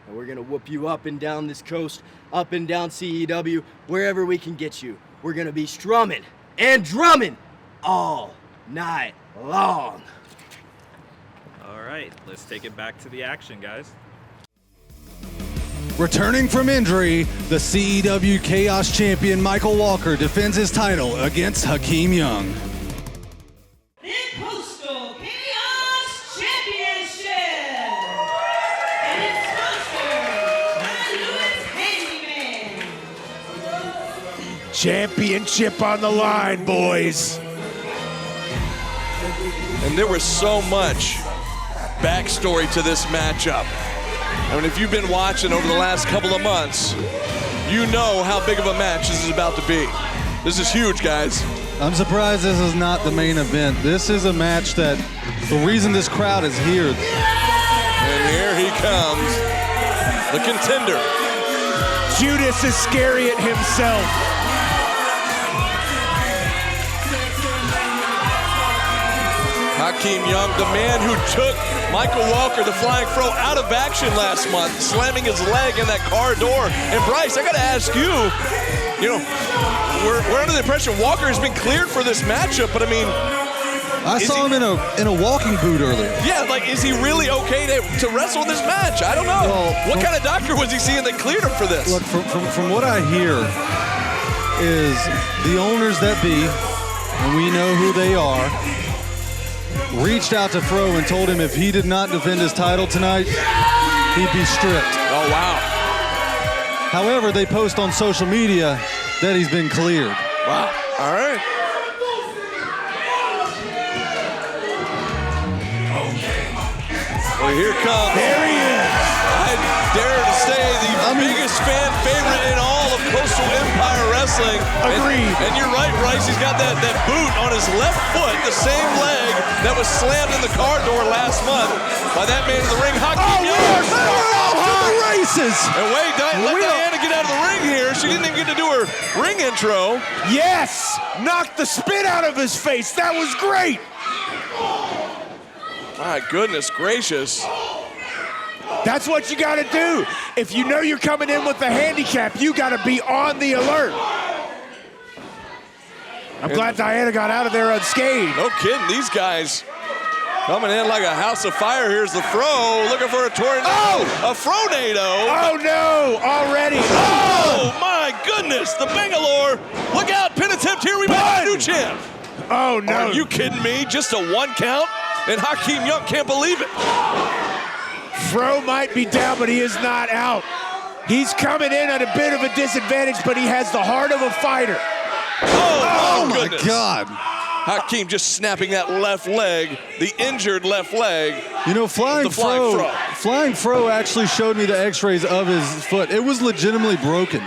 And we're gonna whoop you up and down this coast, up and down CEW, wherever we can get you. We're gonna be strumming and drumming all night long. All right, let's take it back to the action, guys. Returning from injury, the CEW Chaos Champion Michael Walker defends his title against Hakeem Young. The Coastal Chaos Championship. And it's sponsored by Louis Handyman. Championship on the line, boys. And there was so much backstory to this matchup. I mean, if you've been watching over the last couple of months, you know how big of a match this is about to be. This is huge, guys. I'm surprised this is not the main event. This is a match that the reason this crowd is here. And here he comes, the contender. Judas Iscariot himself. Hakeem Young, the man who took Michael Walker, the Flying Fro, out of action last month, slamming his leg in that car door. And Bryce, I gotta ask you, we're under the impression Walker has been cleared for this matchup, but I mean, I saw him in a walking boot earlier. yeah, like, is he really okay to wrestle in this match? I don't know. Well, what kind of doctor was he seeing that cleared him for this? Look, from what I hear, is the owners that be, and we know who they are, reached out to Fro and told him if he did not defend his title tonight, he'd be stripped. Oh, wow. However, they post on social media that he's been cleared. Wow. All right. Well, here comes. There he is. I dare to say the biggest fan favorite in all of Coastal Empire Wrestling. Agreed. And you're right, Bryce. He's got that boot on his left foot, the same leg that was slammed in the car door last month by that man in the ring, Hakeem Young. Oh, the races. And wait, let Diana get out of the ring here. She didn't even get to do her ring intro. Yes! Knocked the spit out of his face. That was great. My goodness gracious. That's what you got to do. If you know you're coming in with a handicap, you got to be on the alert. I'm glad Diana got out of there unscathed. No kidding, these guys coming in like a house of fire. Here's the Fro, looking for a tornado. Oh! A Fronado. Oh no, already. Oh my goodness, the Bangalore. Look out, pin attempt here. We might have a new champ. Oh no. Are you kidding me? Just a 1 count? And Hakeem Young can't believe it. Fro might be down, but he is not out. He's coming in at a bit of a disadvantage, but he has the heart of a fighter. Oh My goodness. God. Hakeem just snapping that left leg, the injured left leg. You know, Flying Fro actually showed me the x-rays of his foot. It was legitimately broken.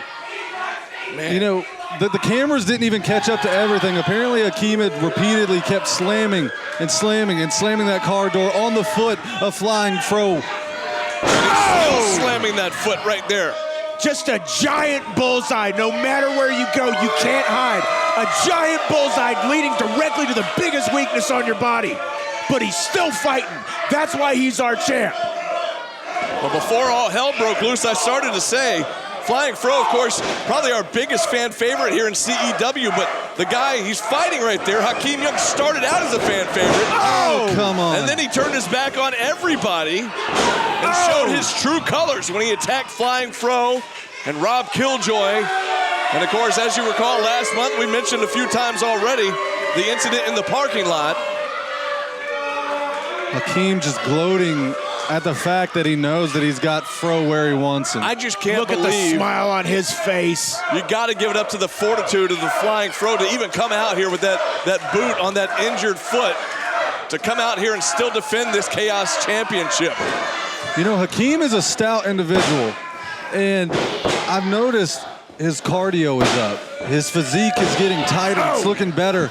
Man. You know, the cameras didn't even catch up to everything. Apparently, Hakeem had repeatedly kept slamming and slamming and slamming that car door on the foot of Flying Fro. Still slamming that foot right there. Just a giant bullseye. No matter where you go, you can't hide. A giant bullseye leading directly to the biggest weakness on your body. But he's still fighting. That's why he's our champ. But before all hell broke loose, I started to say, Flying Fro, of course, probably our biggest fan favorite here in CEW, but the guy he's fighting right there, Hakeem Young, started out as a fan favorite. Oh, come on. And then he turned his back on everybody and showed his true colors when he attacked Flying Fro and Rob Killjoy. And of course, as you recall, last month we mentioned a few times already the incident in the parking lot. Hakeem just gloating at the fact that he knows that he's got Fro where he wants him. I just can't Look believe. at the smile on his face. You got to give it up to the fortitude of the Flying Fro to even come out here with that boot on that injured foot, to come out here and still defend this Chaos Championship. You know, Hakeem is a stout individual, and I've noticed his cardio is up. His physique is getting tighter. It's looking better.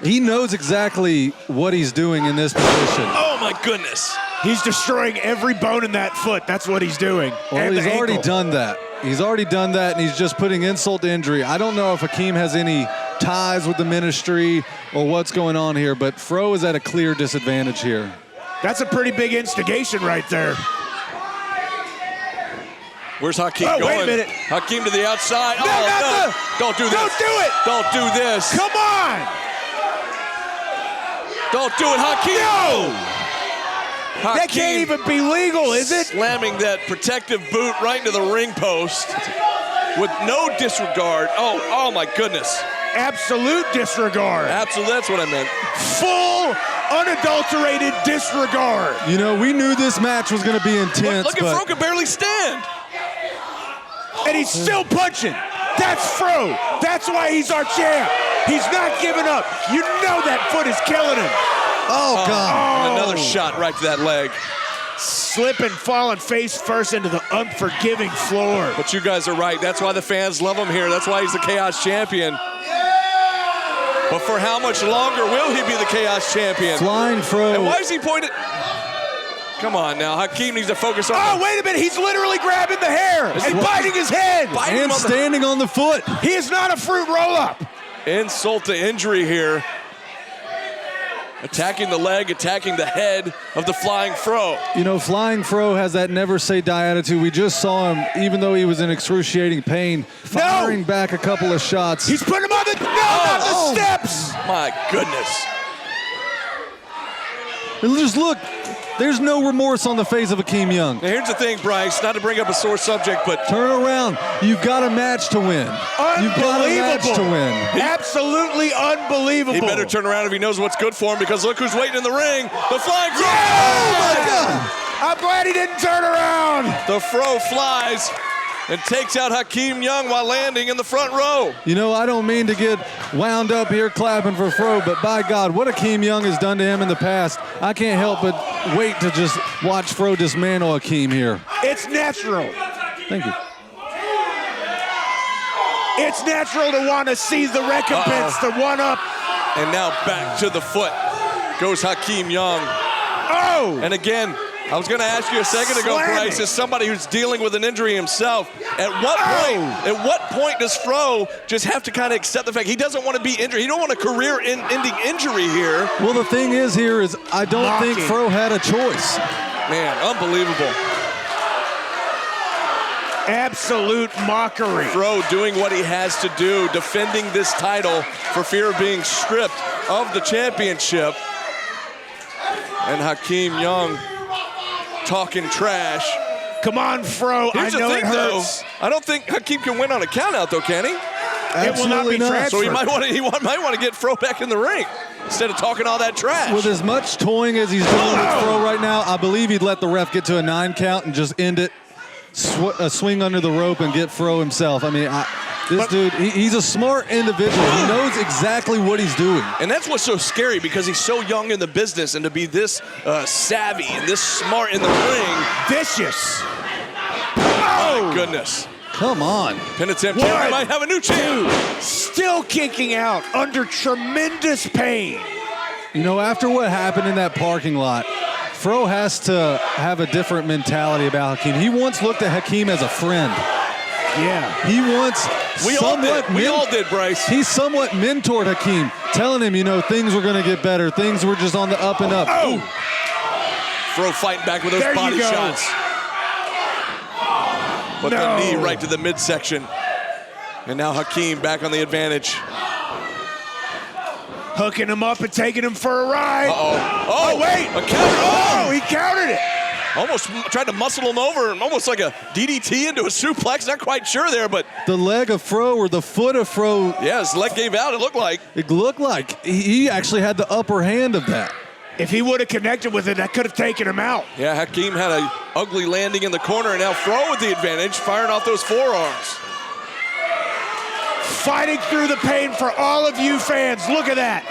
He knows exactly what he's doing in this position. Oh my goodness. He's destroying every bone in that foot. That's what he's doing. Well, And he's the already ankle. done that. He's already done that, and he's just putting insult to injury. I don't know if Hakeem has any ties with the ministry or what's going on here, but Fro is at a clear disadvantage here. That's a pretty big instigation right there. Where's Hakeem Oh, going? wait a minute. Hakeem to the outside. No, not the- Don't do this. Don't do it. Don't do this. Come on. Don't do it, Hakeem. No. That Hakeem can't even be legal, is it? slamming that protective boot right into the ring post with no disregard. Oh my goodness. Absolute disregard. Absolutely, that's what I meant. Full, unadulterated disregard. You know, we knew this match was going to be intense, Look at but Fro can barely stand. And he's still punching. That's Fro. That's why he's our champ. He's not giving up. You know that foot is killing him. oh, God. And another shot right to that leg. Slipping, falling face first into the unforgiving floor. But you guys are right. That's why the fans love him here. That's why he's the Chaos Champion. But for how much longer will he be the Chaos Champion? Flying Fro. And why is he pointed? Come on now. Hakeem needs to focus on Oh, wait a minute. He's literally grabbing the hair and biting his head. Biting him and on the- standing on the foot. He is not a fruit roll-up. insult to injury here. Attacking the leg, attacking the head of the Flying Fro. You know, Flying Fro has that never say die attitude. We just saw him, even though he was in excruciating pain, firing back a couple of shots. He's putting him on the, not the steps. My goodness. And just look, there's no remorse on the face of Hakeem Young. Now here's the thing, Bryce, not to bring up a sore subject, but Turn around. You've got a match to win. You've got a match to win. Absolutely unbelievable. he better turn around if he knows what's good for him, because look who's waiting in the ring. The Flying Fro. Oh, my God. I'm glad he didn't turn around. The Fro flies and takes out Hakeem Young while landing in the front row. You know, I don't mean to get wound up here clapping for Fro, but by God, what Hakeem Young has done to him in the past, I can't help but wait to just watch Fro dismantle Hakeem here. It's natural. Thank you. It's natural to want to see the recompense, the one-up. And now back to the foot goes Hakeem Young. Oh! And again, I was going to ask you a second ago, Slamming. Bryce, as somebody who's dealing with an injury himself, at what point does Fro just have to kind of accept the fact he doesn't want to be injured? He don't want a career-ending injury here. Well, the thing is here is I don't think Mocking. Fro had a choice. Man, unbelievable. Absolute mockery. Fro doing what he has to do, defending this title for fear of being stripped of the championship. And Hakeem Young talking trash. Come on, Fro. Here's I know the thing, it hurts. though. I don't think Hakeem can win on a countout, though, can he? It will not be Absolutely not. transferred. So he might want to get Fro back in the ring instead of talking all that trash. With as much toying as he's doing with Fro right now, I believe he'd let the ref get to a 9 count and just end it, swing under the rope and get Fro himself. I mean, this dude, he's a smart individual. He knows exactly what he's doing. And that's what's so scary, because he's so young in the business, and to be this savvy and this smart in the ring. Vicious. Oh, my goodness. Come on. Penitent One, Jerry might have a new champ. Still kicking out under tremendous pain. You know, after what happened in that parking lot, Fro has to have a different mentality about Hakeem. He once looked at Hakeem as a friend. Yeah. He once We all did, Bryce. He somewhat mentored Hakeem, telling him, you know, things were going to get better. Things were just on the up and up. Oh! Fro fighting back with those There you body go. shots. But No. the knee right to the midsection. And now Hakeem back on the advantage. Hooking him up and taking him for a ride. Uh-oh. Oh, wait. A counter. Oh, he countered it. Almost tried to muscle him over, almost like a DDT into a suplex. Not quite sure there, but The leg of Fro or the foot of Fro, yeah, his leg gave out, it looked like. it looked like he actually had the upper hand of that. If he would have connected with it, that could have taken him out. Yeah, Hakeem had a ugly landing in the corner, and now Fro with the advantage, firing off those forearms. Fighting through the pain for all of you fans. Look at that.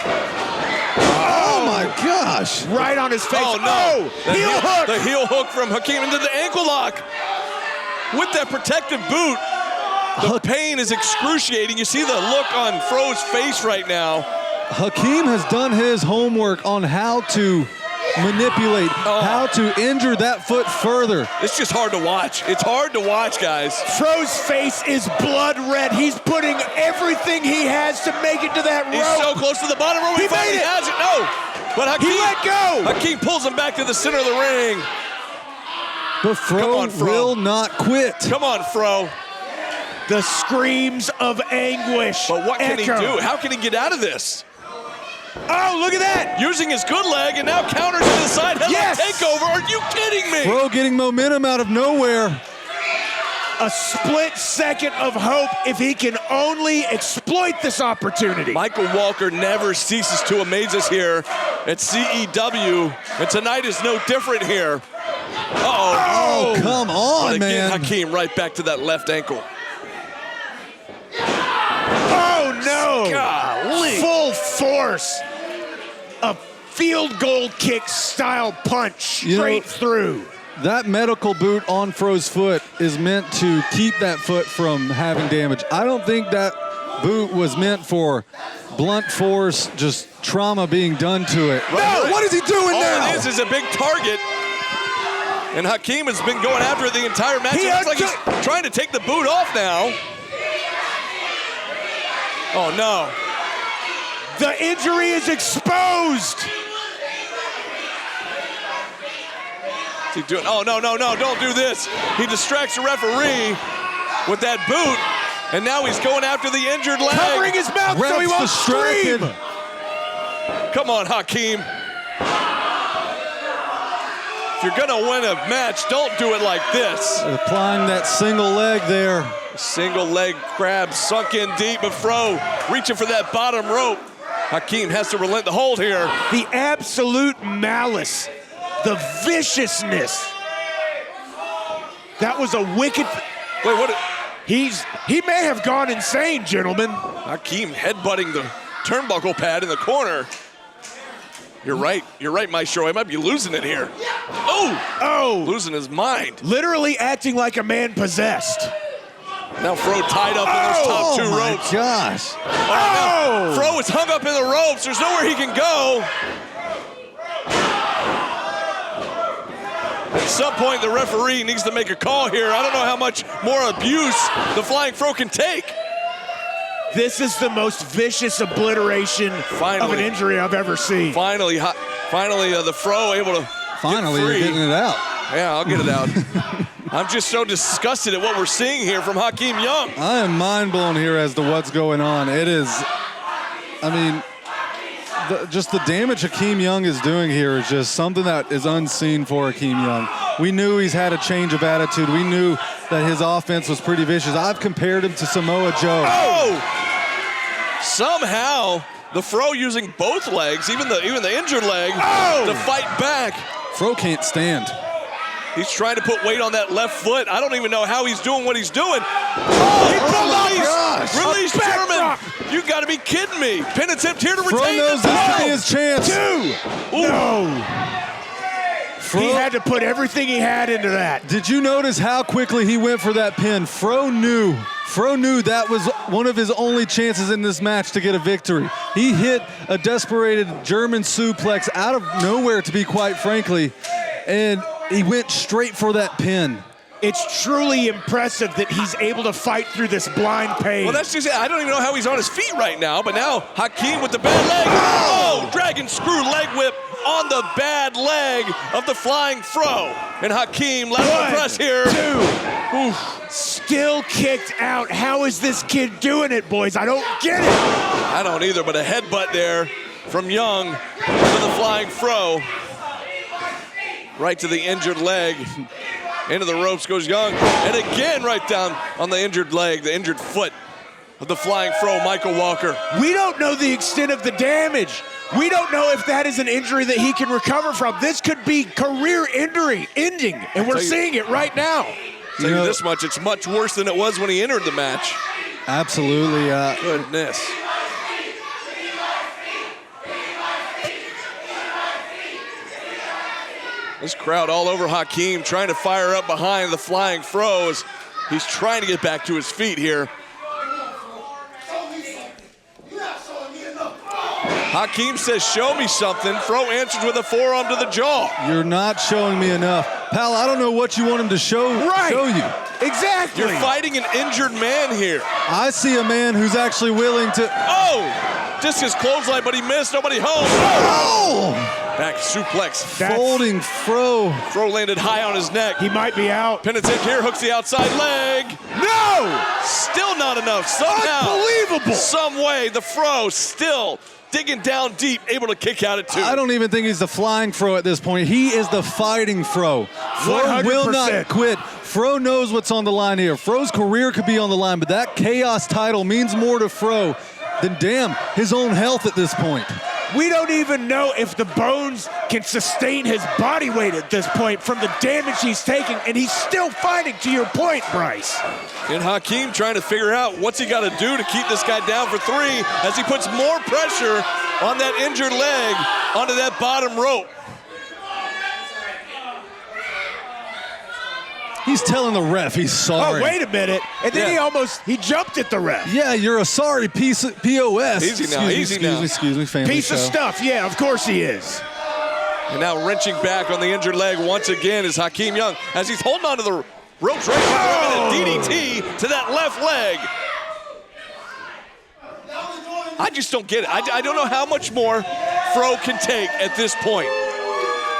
Oh my gosh. Right on his face. Oh, no. The heel hook. The heel hook from Hakeem into the ankle lock. With that protective boot, the pain is excruciating. You see the look on Fro's face right now. Hakeem has done his homework on how to manipulate, how to injure that foot further. It's just hard to watch. It's hard to watch, guys. Fro's face is blood red. He's putting everything he has to make it to that rope. He's so close to the bottom rope. He finally made it. has it. No. But Hakeem, He let go. Hakeem pulls him back to the center of the ring. But Fro on, Fro. will not quit. Come on, Fro. The screams of anguish. But what can he echo. do? How can he get out of this? Oh, look at that. Using his good leg and now counters to the side. Headlock Yes. takeover. Are you kidding me? Fro getting momentum out of nowhere. A split second of hope if he can only exploit this opportunity. Michael Walker never ceases to amaze us here at CEW, and tonight is no different here. Uh-oh. Oh, come on, But again, man. Hakeem right back to that left ankle. Oh, no. Golly. Full force. A field goal kick style punch You know- straight through. That medical boot on Fro's foot is meant to keep that foot from having damage. I don't think that boot was meant for blunt force, just trauma being done to it. Right. What is he doing All now? it is a big target. And Hakeem has been going after it the entire match. He It looks like untook- he's trying to take the boot off now. Oh, no. The injury is exposed. What's he doing? Oh, no, don't do this. He distracts the referee with that boot, and now he's going after the injured leg. Covering his mouth so he Ref's won't distracted. scream. Come on, Hakeem. If you're gonna win a match, don't do it like this. Applying that single leg there. Single leg grab, sunk in deep, but Fro reaching for that bottom rope. Hakeem has to relent the hold here. The absolute malice. The viciousness. That was a wicked. Wait, what? He may have gone insane, gentlemen. Hakeem headbutting the turnbuckle pad in the corner. You're right, Maestro. I might be losing it here. Oh, Losing his mind. literally acting like a man possessed. Now Fro tied up in those top two Oh my ropes. gosh. Oh! Fro is hung up in the ropes. There's nowhere he can go. At some point, the referee needs to make a call here. I don't know how much more abuse the Flying Fro can take. This is the most vicious obliteration of an injury I've ever seen. Finally, the Fro able to Finally, get free. you're getting it out. Yeah, I'll get it out. I'm just so disgusted at what we're seeing here from Hakeem Young. I am mind blown here as to what's going on. It is, I mean, just the damage Hakeem Young is doing here is just something that is unseen for Hakeem Young. We knew he's had a change of attitude. We knew that his offense was pretty vicious. I've compared him to Samoa Joe. Oh! Somehow, the Fro using both legs, even the injured leg, to fight back. Fro can't stand. He's trying to put weight on that left foot. I don't even know how he's doing what he's doing. Release German. You got to be kidding me. Pin attempt here to Fro retain knows the this could be his chance. No. He had to put everything he had into that. Did you notice how quickly he went for that pin? Fro knew that was one of his only chances in this match to get a victory. He hit a desperate German suplex out of nowhere, to be quite frankly, and he went straight for that pin. It's truly impressive that he's able to fight through this blind pain. Well, that's just it. I don't even know how he's on his feet right now, but now Hakeem with the bad leg. Oh, dragon screw leg whip on the bad leg of the Flying Fro. And Hakeem lateral press here. 2. Oof. Still kicked out. How is this kid doing it, boys? I don't get it. I don't either, but a headbutt there from Young to the Flying Fro. Right to the injured leg. Into the ropes goes Young. And again right down on the injured leg, the injured foot of the Flying Fro, Michael Walker. We don't know the extent of the damage. We don't know if that is an injury that he can recover from. This could be career ending, and we're seeing it right now. Tell you this much, it's much worse than it was when he entered the match. Absolutely. Goodness. This crowd all over Hakeem, trying to fire up behind the Flying Fro as he's trying to get back to his feet here. Hakeem says, show me something. Fro answers with a forearm to the jaw. You're not showing me enough. Pal, I don't know what you want him to show you. Exactly. You're fighting an injured man here. I see a man who's actually willing to... Oh! Discus clothesline, but he missed. Nobody home. Oh! Back suplex. Folding Fro. Fro landed high on his neck. He might be out. Pin attempt here, hooks the outside leg. No! Still not enough. Somehow. Unbelievable. Some way, the Fro still digging down deep, able to kick out at 2. I don't even think he's the Flying Fro at this point. He is the Fighting Fro. Fro 100%. will not quit. Fro knows what's on the line here. Fro's career could be on the line, but that Chaos title means more to Fro than, damn, his own health at this point. We don't even know if the bones can sustain his body weight at this point from the damage he's taking, and he's still fighting, to your point, Bryce. And Hakeem trying to figure out what's he got to do to keep this guy down for 3 as he puts more pressure on that injured leg onto that bottom rope. He's telling the ref he's sorry. Oh, wait a minute. And then he jumped at the ref. Yeah, you're a sorry piece of POS. Easy now, Excuse me, family Piece show. of stuff, yeah, of course he is. And now wrenching back on the injured leg once again is Hakeem Young as he's holding on to the ropes right now. And a DDT to that left leg. I just don't get it. I don't know how much more Fro can take at this point.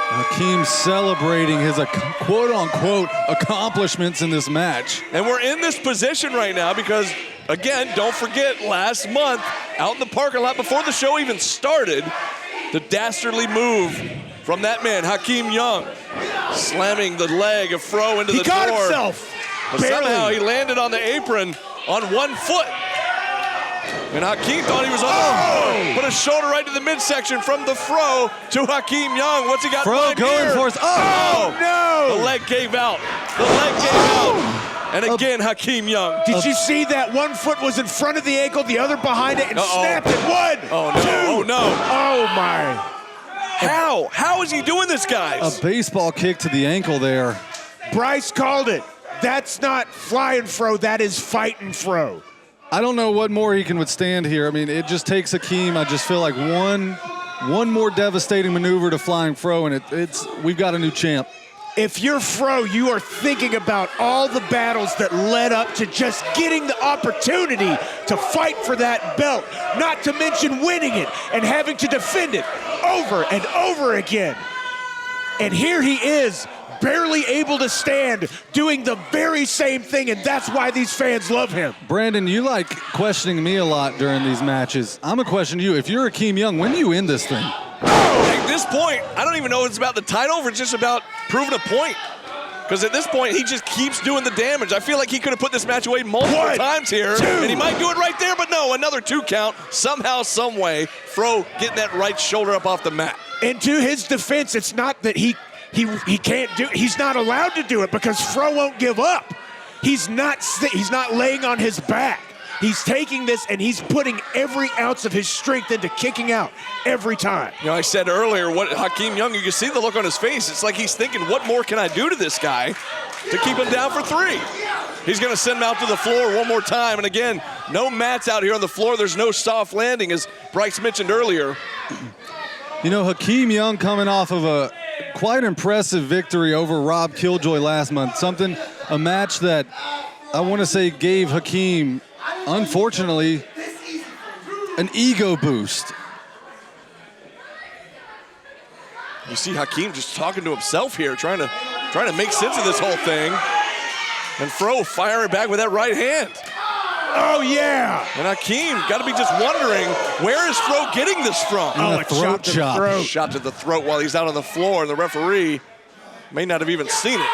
Hakeem celebrating his quote-unquote accomplishments in this match. And we're in this position right now because, again, don't forget, last month, out in the parking lot before the show even started, the dastardly move from that man, Hakeem Young, slamming the leg of Fro into the door. He caught himself. But somehow he landed on the apron on one foot. And Hakeem thought he was on the put a shoulder right to the midsection from the Fro to Hakeem Young. What's he got Fro going going here? for his, no! The leg gave out. The leg gave out. And again, Hakeem Young. Did you see that one foot was in front of the ankle, the other behind it, and snapped it? 1, Oh, no. 2. Oh, no. Oh, my. How? How is he doing this, guys? a baseball kick to the ankle there. Bryce called it. That's not flying Fro, that is fighting Fro. I don't know what more he can withstand here. I mean, it just takes Hakeem. I just feel like one more devastating maneuver to Flying Fro, and we've got a new champ. If you're Fro, you are thinking about all the battles that led up to just getting the opportunity to fight for that belt, not to mention winning it and having to defend it over and over again. And here he is, barely able to stand, doing the very same thing, and that's why these fans love him. Brandon, you like questioning me a lot during these matches. I'm going to question you. If you're Hakeem Young, when do you end this thing? At this point, I don't even know if it's about the title or it's just about proving a point. Because at this point, he just keeps doing the damage. I feel like he could have put this match away multiple times here, and he might do it right there, but no, another 2 count. Somehow, some way, Fro getting that right shoulder up off the mat. And to his defense, it's not that he can't do it. He's not allowed to do it because Fro won't give up. He's not laying on his back. He's taking this and he's putting every ounce of his strength into kicking out every time. You know, I said earlier, what Hakeem Young, you can see the look on his face. It's like he's thinking, what more can I do to this guy to keep him down for 3? He's going to send him out to the floor one more time. And again, no mats out here on the floor. There's no soft landing, as Bryce mentioned earlier. You know, Hakeem Young coming off of a quite impressive victory over Rob Killjoy last month. A match that I want to say gave Hakeem, unfortunately, an ego boost. You see Hakeem just talking to himself here, trying to make sense of this whole thing. And Fro firing back with that right hand. Oh, yeah. And Hakeem got to be just wondering, where is Fro getting this from? Oh, a throat chop. Shot to the throat while he's out on the floor, and the referee may not have even seen it.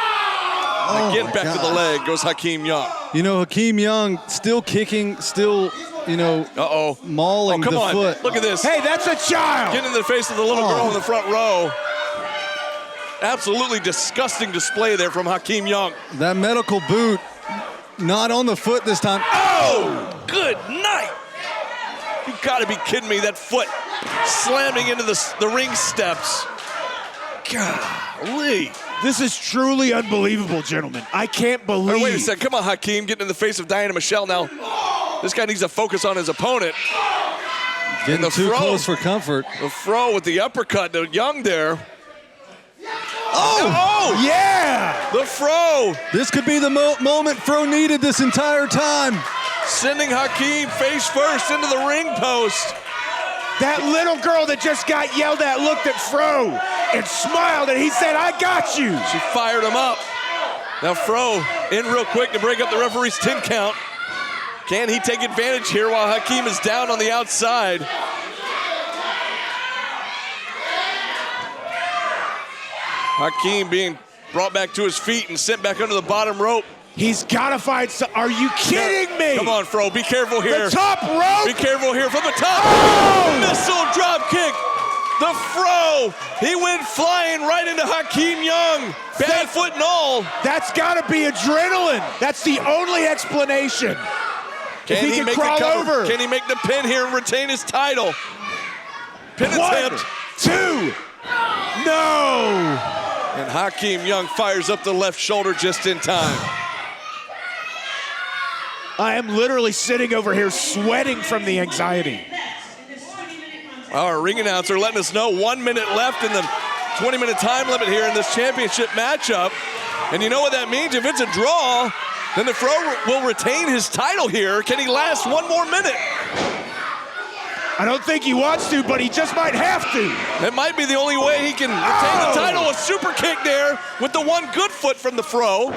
Again, back to the leg goes Hakeem Young. You know, Hakeem Young still kicking, still, mauling come the on. foot. Look at this. Hey, that's a child. Getting in the face of the little girl in the front row. Absolutely disgusting display there from Hakeem Young. That medical boot, not on the foot this time. Oh, good night. You gotta be kidding me. That foot slamming into the ring steps. Golly. This is truly unbelievable, gentlemen. I can't believe. Hey, wait a second. Come on, Hakeem. Getting in the face of Diana Michelle now. This guy needs to focus on his opponent. Getting too close for comfort. The Fro with the uppercut to Young there. Oh, yeah. The Fro. This could be the moment Fro needed this entire time. Sending Hakeem face first into the ring post. That little girl that just got yelled at looked at Fro and smiled, and he said, I got you. She fired him up. Now Fro in real quick to break up the referee's 10 count. Can he take advantage here while Hakeem is down on the outside? Hakeem being brought back to his feet and sent back under the bottom rope. He's got to find some. Are you kidding me? Come on, Fro. Be careful here. The top rope. Be careful here from the top. Oh! Missile drop kick. The Fro. He went flying right into Hakeem Young. Bad foot and all. That's got to be adrenaline. That's the only explanation. Can if he can make crawl the cover? over. Can he make the pin here and retain his title? Pin 1, attempt. 2. No. And Hakeem Young fires up the left shoulder just in time. I am literally sitting over here sweating from the anxiety. Our ring announcer letting us know 1 minute left in the 20-minute time limit here in this championship matchup. And you know what that means? If it's a draw, then the Fro will retain his title here. Can he last 1 more minute? I don't think he wants to, but he just might have to. That might be the only way he can retain the title. A super kick there with the one good foot from the Fro.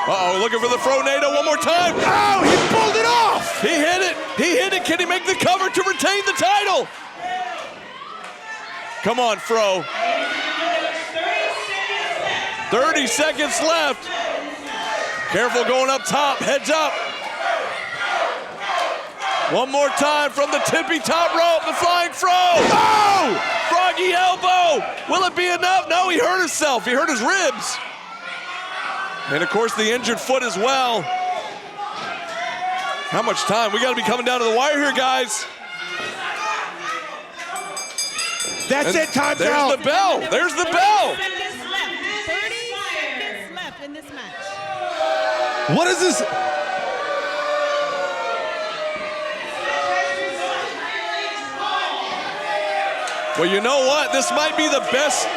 Uh-oh, looking for the Fro-nado one more time. Oh, he pulled it off. He hit it. He hit it. Can he make the cover to retain the title? Come on, Fro. 30 seconds left. Careful going up top. Heads up. One more time from the tippy top rope. The flying Fro. Oh! Froggy elbow. Will it be enough? No, he hurt himself. He hurt his ribs. And, of course, the injured foot as well. How much time? We got to be coming down to the wire here, guys. That's it. Time's There's out. the bell. There's the bell. 30 seconds left in this match. What is this? Well, you know what? This might be the best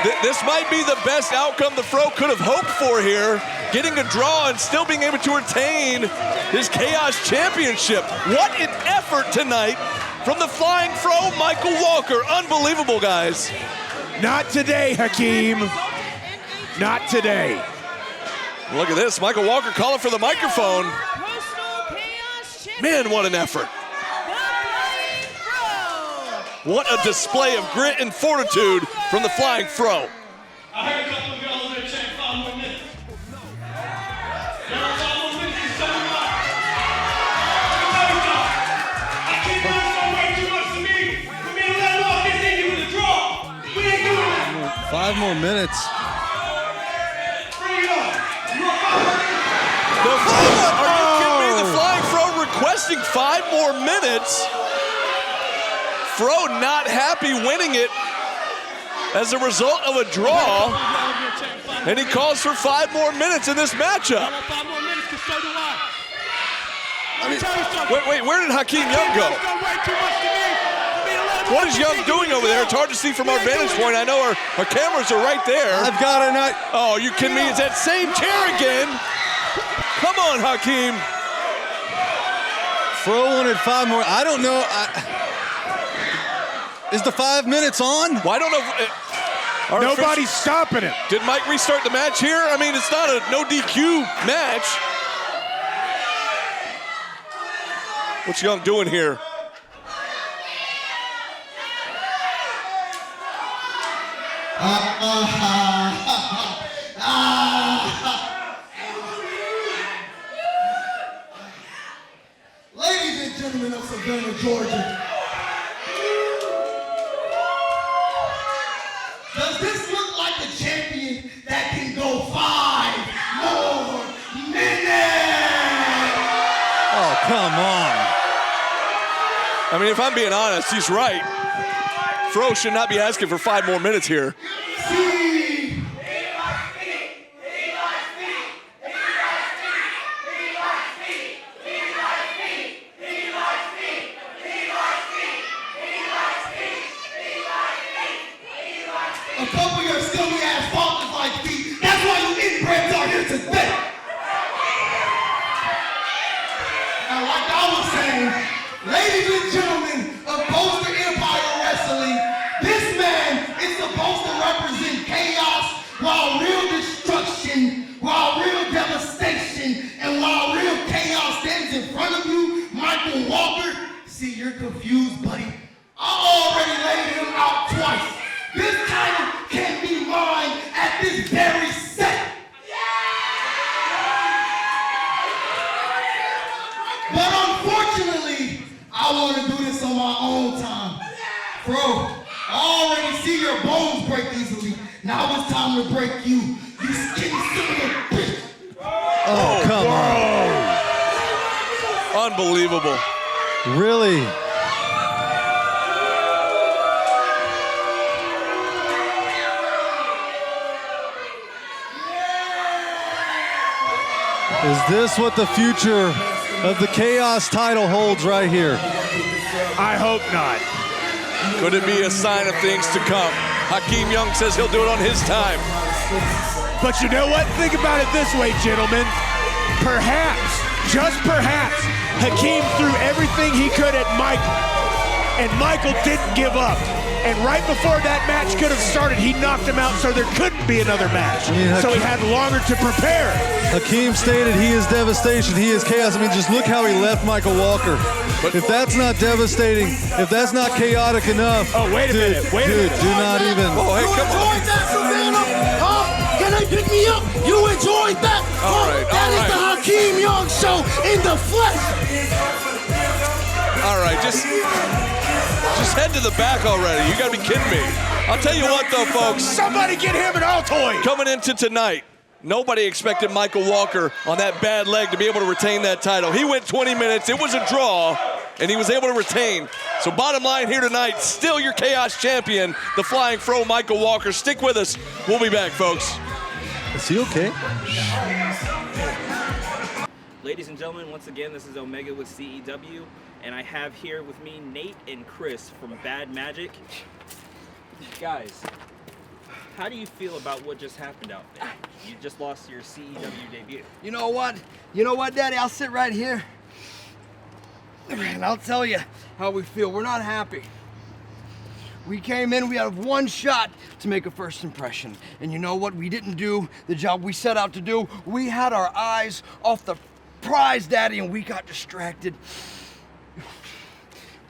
This might be the best outcome the Fro could have hoped for here, getting a draw and still being able to retain his Chaos Championship. What an effort tonight from the Flying Fro, Michael Walker. Unbelievable, guys. Not today, Hakeem. Not today. Look at this, Michael Walker calling for the microphone. Man, what an effort. What a display of grit and fortitude from the Flying Fro. I heard a couple of y'all over there saying 5 more minutes. There are 5 more minutes to sum them up. Let me tell you something. I can't do this way too much to me. For me to let them off this inning with a draw. We ain't doing that. 5 more minutes. Bring it on. You want 5 more minutes? Are you kidding me? The Flying Fro requesting 5 more minutes. Fro not happy winning it as a result of a draw, and he calls for 5 more minutes in this matchup. I want 5 more minutes because so do I. Let me tell you something. Wait, where did Hakeem Young go? It's done way too much to me. For me to let them What off is this Young inning doing with a over there? draw. It's hard to see from our vantage point. I know our cameras are right there. I've got a night. Oh, you kidding me? It's that same chair again. Come on, Hakeem. Fro wanted 5 more. I don't know. Is the 5 minutes on? Well, I don't know. Our Nobody's stopping him. Did Mike restart the match here? I mean, it's not a no DQ match. What's Young doing here? Ladies and gentlemen of Savannah, Georgia, does this look like a champion that can go 5 more minutes? Oh, come on. I mean, if I'm being honest, he's right. Fro should not be asking for 5 more minutes here. See, a couple of your scummy ass fathers like me. That's why you inbreds are here today. Now, like I was saying, ladies and gentlemen of Poster Empire Wrestling, this man is supposed to represent chaos while real destruction, while real devastation, and while real chaos stands in front of you, Michael Walker. See, you're confused, buddy. I already laid him out twice. This title can be mine at this very second. But unfortunately, I want to do this on my own time. Bro, I already see your bones break easily. Now it's time to break you. You skinny son of a bitch. Oh, come on. Unbelievable. Really? Is this what the future of the Chaos title holds right here? I hope not. Could it be a sign of things to come? Hakeem Young says he'll do it on his time. But you know what? Think about it this way, gentlemen. Perhaps, just perhaps, Hakeem threw everything he could at Michael, and Michael didn't give up. And right before that match could have started, he knocked him out, so there couldn't be another match. So he had longer to prepare. Hakeem stated he is devastation, he is chaos. I mean, just look how he left Michael Walker. If that's not devastating, if that's not chaotic enough, Oh, wait a minute, wait a minute. do not even. Oh, hey, come on. Enjoyed that, Savannah? Huh? Can they pick me up? You enjoyed that? All Huh? right, That all is the right. Hakeem Young show in the flesh. All right, just head to the back already. You gotta be kidding me. I'll tell you what though, folks. Somebody get him an Altoid. Coming into tonight, nobody expected Michael Walker on that bad leg to be able to retain that title. He went 20 minutes, it was a draw, and he was able to retain. So bottom line here tonight, still your Chaos Champion, the Flying Fro, Michael Walker. Stick with us. We'll be back, folks. Is he okay? Ladies and gentlemen, once again, this is Omega with CEW, and I have here with me Nate and Chris from Bad Magic. Guys, how do you feel about what just happened out there? You just lost your CEW debut. You know what? You know what, Daddy? I'll sit right here. And I'll tell you how we feel. We're not happy. We came in, we had one shot to make a first impression. And you know what? We didn't do the job we set out to do. We had our eyes off the prize, Daddy, and we got distracted.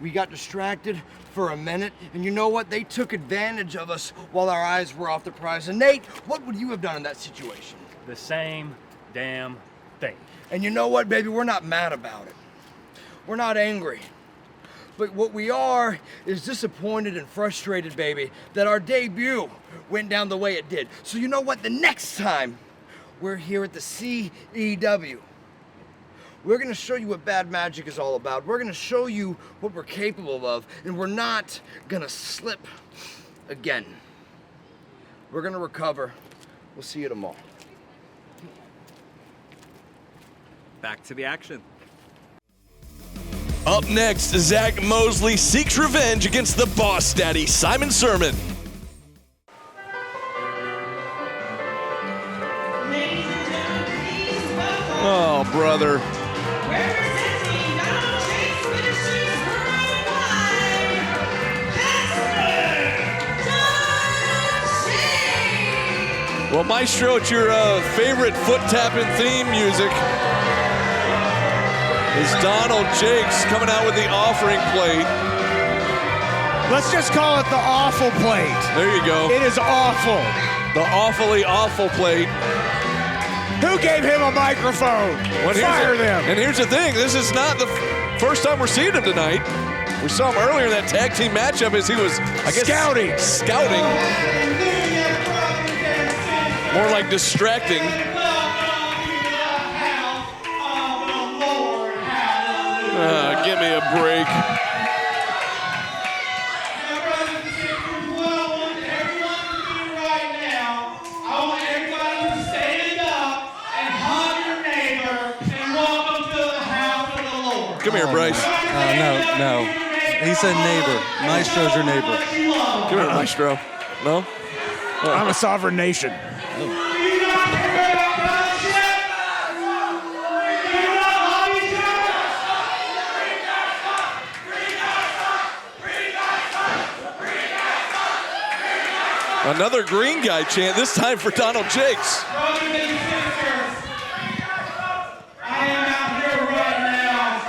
We got distracted for a minute, and you know what? They took advantage of us while our eyes were off the prize. And Nate, what would you have done in that situation? The same damn thing. And you know what, baby? We're not mad about it. We're not angry. But what we are is disappointed and frustrated, baby, that our debut went down the way it did. So you know what? The next time we're here at the CEW, we're gonna show you what bad magic is all about. We're gonna show you what we're capable of, and we're not gonna slip again. We're gonna recover. We'll see you tomorrow. Back to the action. Up next, Zach Mosley seeks revenge against the boss daddy, Simon Sermon. Ladies and gentlemen, please welcome Oh, brother. representing Donald Chase Finishers Worldwide, Pastor Don Chase. Well, Maestro, it's your favorite foot-tapping theme music. Is Donald Jakes coming out with the offering plate. Let's just call it the awful plate. There you go. It is awful. The awfully awful plate. Who gave him a microphone? Fire them. And here's the thing, this is not the first time we're seeing him tonight. We saw him earlier in that tag team matchup as he was, I guess, scouting. More like distracting. Give me a break. Come here, Bryce. No. He said neighbor. Maestro's your neighbor. Come here, Maestro. No? I'm a sovereign nation. Another green guy chant, this time for Donald Jakes. Brothers and sisters, I am out here right now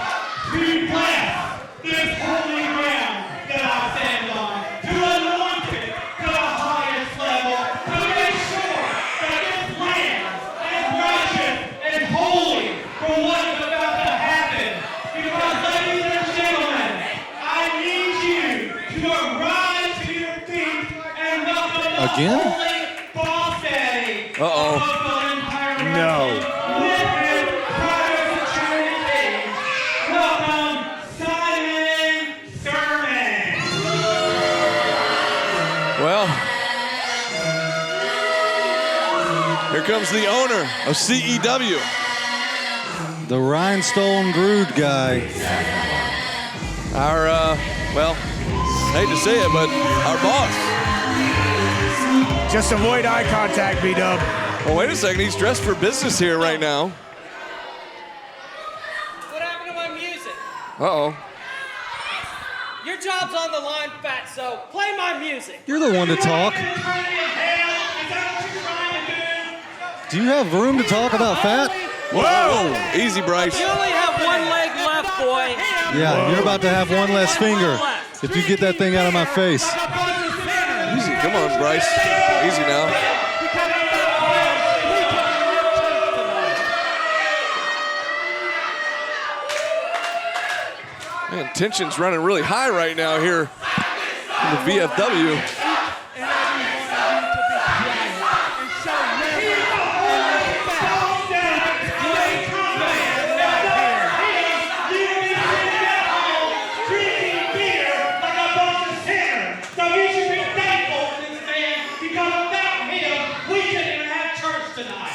to bless this holy ground that I stand on, to anoint it to the highest level, to make sure that this land is righteous and holy for what is about to happen. Because, ladies and gentlemen, I need you to arise to your feet and welcome the Again? holy boss daddy. Uh-oh. No. Well, here comes the owner of CEW. The rhinestone Grood guy. Our, well, hate to say it, but our boss. Just avoid eye contact, B-Dub. Well, wait a second, he's dressed for business here right now. What happened to my music? Uh-oh. Your job's on the line, Fatso. Play my music. You're the one to talk. Do you have room to talk about fat? Whoa! Easy, Bryce. You only have one leg left, boy. Yeah, you're about to have one less finger if you get that thing out of my face. Easy, come on, Bryce. Easy now. Man, tension's running really high right now here in the VFW.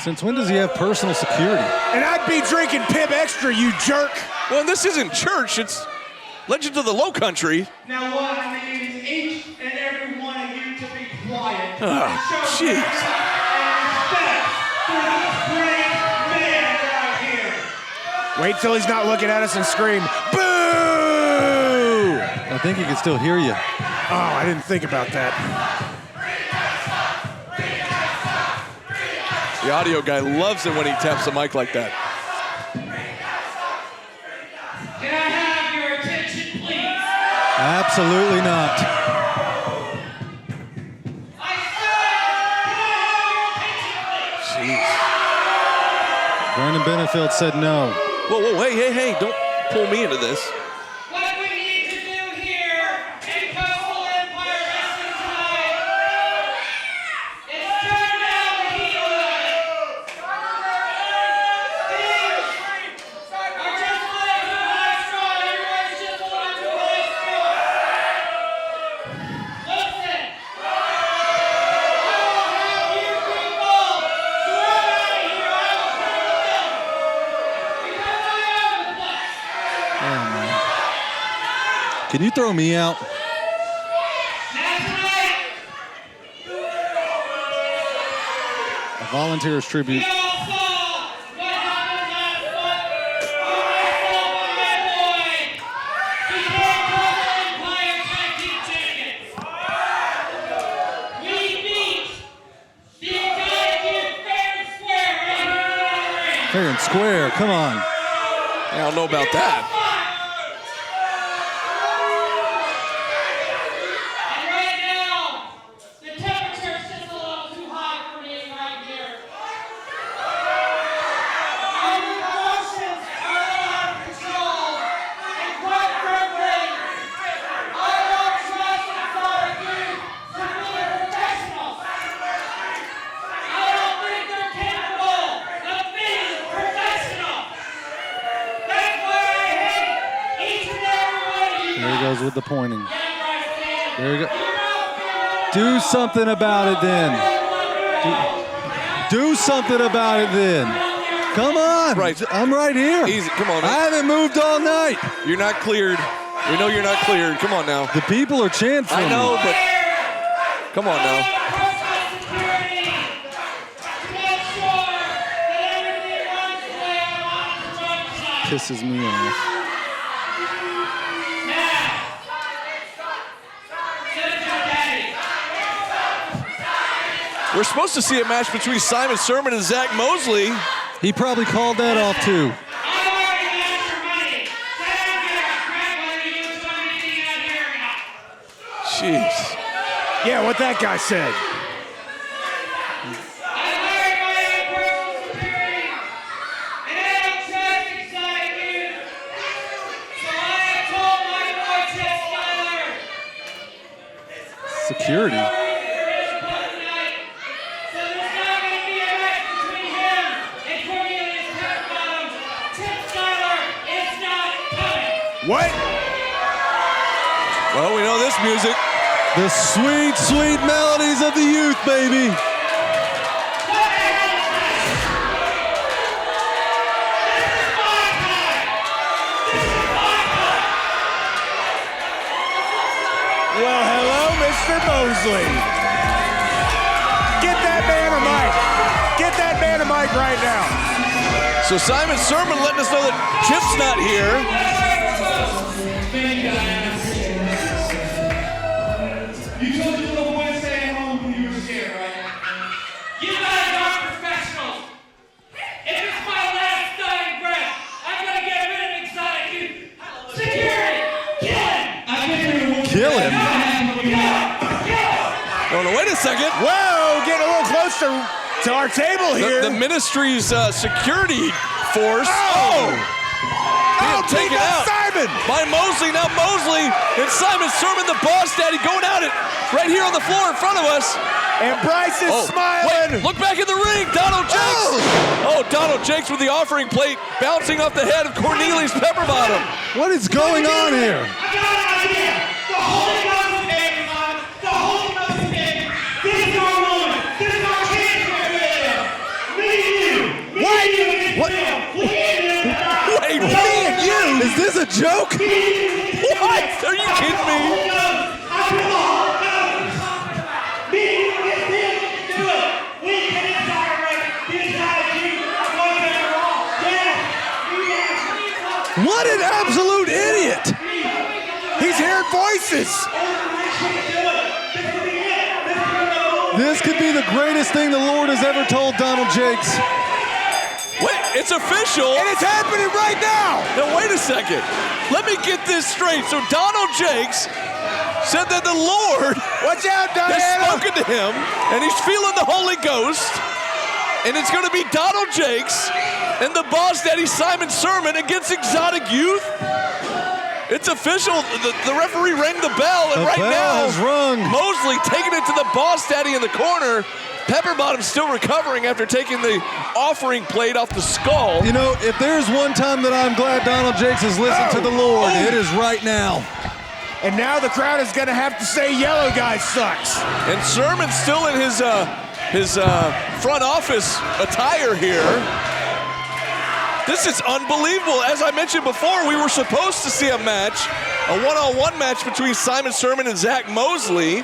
Since when does he have personal security? And I'd be drinking Pib Extra, you jerk. Well, this isn't church, it's Legends of the Low Country. Now what I need is each and every one of you to be quiet. Oh, jeez. Wait till he's not looking at us and scream, boo! I think he can still hear you. Oh, I didn't think about that. The audio guy loves it when he taps the mic like that. Can I have your attention, please? Absolutely not. I said, can I have your attention, please? Brandon Benefield said no. Whoa, whoa, hey, don't pull me into this. What we need to do here in Coastal Empire Wrestling tonight is turn down the heat a little. Steve, are just playing too high strong. Everyone's just playing too high strong. Listen, I will have you people thrown out of here. I will turn them down. Because I am the place. Oh, man. Can you throw me out? A volunteer's tribute. We all saw what happened last month when myself and my boy became Coastal Empire Tag Team Champions. We beat the entire team fair and square right here in the ring. Fair and square, come on. I don't know about that. And right now, the temperature's just a little too hot for me right here. Our emotions are out of control. And quite frankly, I don't trust inside you to be a professional. I don't think they're capable of being professional. That's why I hate each and every one of you. There he goes with the pointing. Yeah, Bryce, man. There you go. Do something about it then. Do something about it then. Come on. Right. I'm right here. Easy, come on, man. I haven't moved all night. You're not cleared. We know you're not cleared. Come on now. The people are chanting for I know, me. but come on now. Pisses me off. We're supposed to see a match between Simon Sermon and Zach Mosley. He probably called that off too. Jeez. Yeah, what that guy said. Security. What? Well, we know this music. The sweet, sweet melodies of the youth, baby. Well, hello, Mr. Mosley. Get that man a mic. Get that man a mic right now. So Simon Sermon letting us know that Chip's not here. You told your little boy to stay at home when you were scared, right? You guys are professionals. If it's my last dying breath, I'm gonna get rid of exotic youth. Security, kill him! Kill him? No, wait a second. Whoa, getting a little close to our table here. The ministry's security force. Oh! Taken out Simon! by Mosley. Now Mosley and Simon Sermon, the boss daddy, going at it right here on the floor in front of us. And Bryce is smiling. Wait, look back in the ring. Donald Jakes. Oh, Donald Jakes with the offering plate bouncing off the head of Cornelius Pepperbottom. What is going on here? I got an idea. The Holy Ghost is taking on. The Holy Ghost is taking. This is our moment. This is our chance right here. Me and you. Me and you against What? them. We and them. Wait, Me and you? Is this a joke? what? Are you kidding me? I feel the Holy Ghost. Me and you against them. What an absolute idiot! He's hearing voices. This could be the greatest thing the Lord has ever told Donald Jakes. Wait, it's official. And it's happening right now. Now, wait a second. Let me get this straight. So Donald Jakes said that the Lord Watch out, has Diana. spoken to him, and he's feeling the Holy Ghost, and it's going to be Donald Jakes and the boss daddy Simon Sermon against Exotic Youth. It's official. The referee rang the bell, and The right bell now, has rung. Mosley taking it to the boss daddy in the corner. Pepperbottom still recovering after taking the offering plate off the skull. You know, if there's one time that I'm glad Donald Jakes has listened to the Lord, it is right now. And now the crowd is going to have to say yellow guy sucks. And Sermon's still in his front office attire here. This is unbelievable. As I mentioned before, we were supposed to see a match, a one-on-one match between Simon Sermon and Zach Mosley.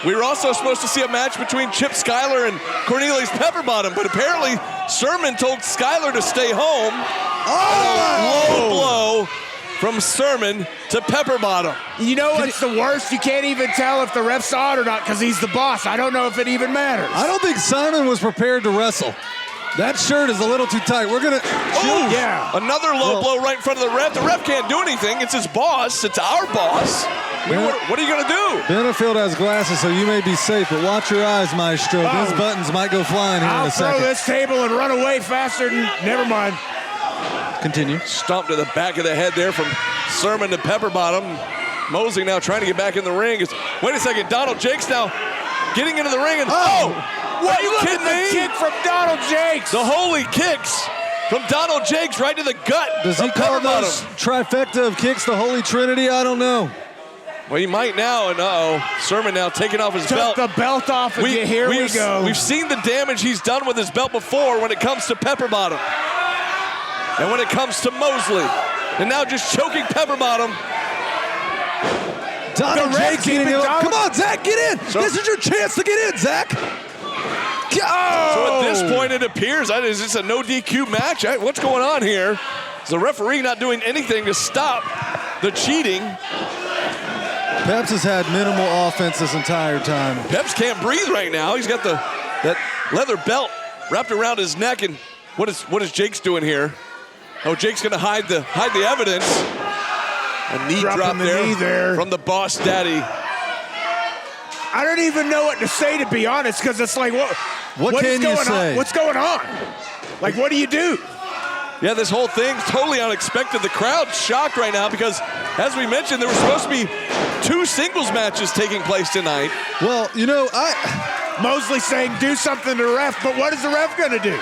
We were also supposed to see a match between Chip Schuyler and Cornelius Pepperbottom, but apparently Sermon told Schuyler to stay home. Oh! And a low blow from Sermon to Pepperbottom. You know what's the worst? You can't even tell if the ref saw it or not because he's the boss. I don't know if it even matters. I don't think Simon was prepared to wrestle. That shirt is a little too tight. We're going to... Oh, yeah. Another low blow right in front of the ref. The ref can't do anything. It's his boss. It's our boss. I mean, what are you going to do? Benefield has glasses, so you may be safe, but watch your eyes, Maestro. Oh. These buttons might go flying here in I'll a throw second. this table and run away faster than... Never mind. Continue. Stomp to the back of the head there from Sermon to Pepperbottom. Mosley now trying to get back in the ring. Wait a second. Donald Jakes now getting into the ring. And What? are you Look kidding at the me? kick from Donald Jakes. The holy kicks from Donald Jakes right to the gut. Does he of call Pepperbottom. those trifecta of kicks the Holy Trinity? I don't know. Well, he might now, and Sermon now taking off his Took belt. the belt off and here we go. We've seen the damage he's done with his belt before when it comes to Pepperbottom. And when it comes to Mosley. And now just choking Pepperbottom. Donald The ref Jakes getting keeping it. Donald- Come on, Zach, get in. This is your chance to get in, Zach. So at this point, it appears, is this a no DQ match? What's going on here? Is the referee not doing anything to stop the cheating? Peps has had minimal offense this entire time. Peps can't breathe right now. He's got that leather belt wrapped around his neck. And what is Jakes doing here? Oh, Jake's going to hide the evidence. A knee drop there from the boss daddy. I don't even know what to say, to be honest, because it's like, What can you say? What's going on? Like, what do you do? Yeah, this whole thing's totally unexpected. The crowd's shocked right now because, as we mentioned, there were supposed to be 2 singles matches taking place tonight. Well, you know, Mosley saying do something to the ref, but what is the ref going to do?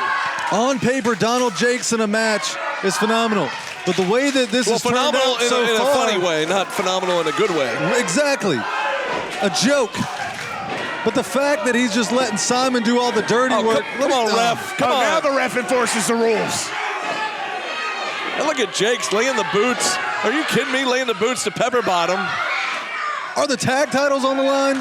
on paper, Donald Jakes in a match is phenomenal. But the way that this is turned phenomenal out so in far, a funny way, not phenomenal in a good way. Exactly. A joke. But the fact that he's just letting Simon do all the dirty work. Come on, ref. Come on. Now the ref enforces the rules. And look at Jakes laying the boots. Are you kidding me? Laying the boots to Pepperbottom. Are the tag titles on the line?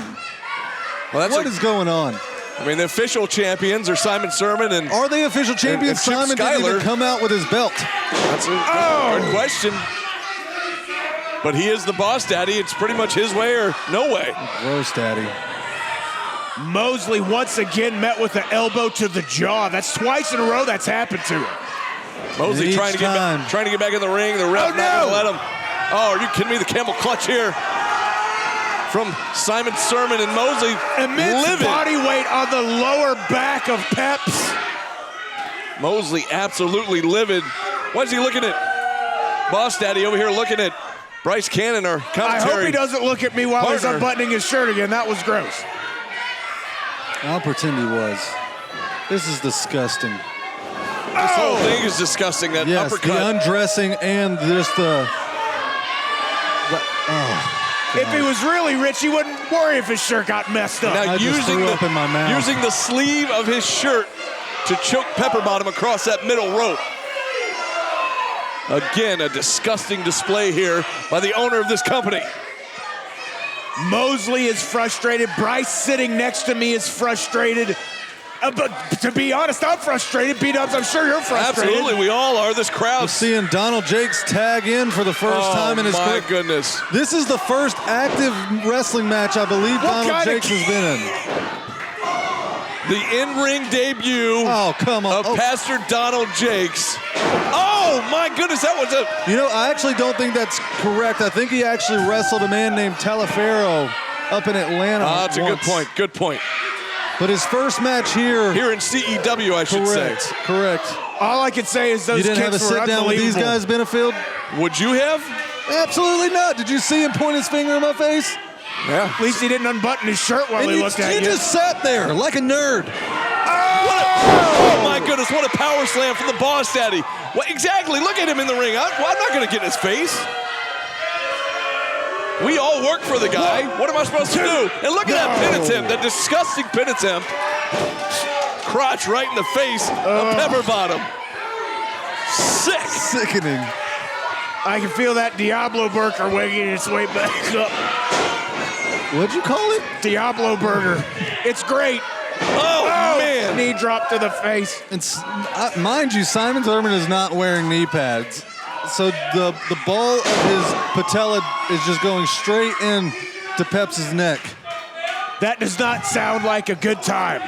Well, What is going on? I mean, the official champions are Simon Sermon and Are they official champions? Chip Simon didn't Schuyler. even come out with his belt. That's a hard question. But he is the boss daddy. It's pretty much his way or no way. Gross, daddy. Mosley once again met with an elbow to the jaw. That's twice in a row that's happened to him. Mosley Each trying to get back in the ring. The ref not gonna let him. Oh, are you kidding me? The camel clutch here from Simon Sermon and Mosley. Immense livid. body weight on the lower back of Peps. Mosley absolutely livid. Why is he looking at Boss Daddy over here looking at Bryce Cannon, our I commentary hope he doesn't look at me while he's partner. unbuttoning his shirt again. That was gross. I'll pretend he was. This is disgusting. This whole thing is disgusting. That Yes, uppercut. the undressing and just the If he was really rich, he wouldn't worry if his shirt got messed up. Now I just threw up in my mouth. using the sleeve of his shirt to choke Pepperbottom across that middle rope. Again, a disgusting display here by the owner of this company. Mosley is frustrated. Bryce sitting next to me is frustrated. But to be honest, I'm frustrated. B-Dubs, I'm sure you're frustrated. Absolutely, we all are. This crowd. We're seeing Donald Jakes tag in for the first time in his career. Oh, my goodness. This is the first active wrestling match I believe Donald Jakes has been in. The in-ring debut of Pastor Donald Jakes. Oh, my goodness, that was a... You know, I actually don't think that's correct. I think he actually wrestled a man named Talaferro up in Atlanta. That's a good point. Good point. But his first match here in CEW, I should say. Correct. All I can say is those You didn't have a kicks were sit down with these guys, Benefield? Would you have? Absolutely not. Did you see him point his finger in my face? Yeah. At least he didn't unbutton his shirt while he looked at you. You just sat there like a nerd. Oh my goodness, what a power slam from the Boss Daddy. What, exactly, look at him in the ring. I'm not going to get in his face. We all work for the guy. What am I supposed to do? And look at that pin attempt, that disgusting pin attempt. Crotch right in the face of Pepper Bottom. Sick. Sickening. I can feel that Diablo Burger wigging its way back up. What'd you call it? Diablo Burger. It's great. Oh, man. Knee drop to the face. Mind you, Simon Thurman is not wearing knee pads. So the ball of his patella is just going straight in to Peps' neck. That does not sound like a good time.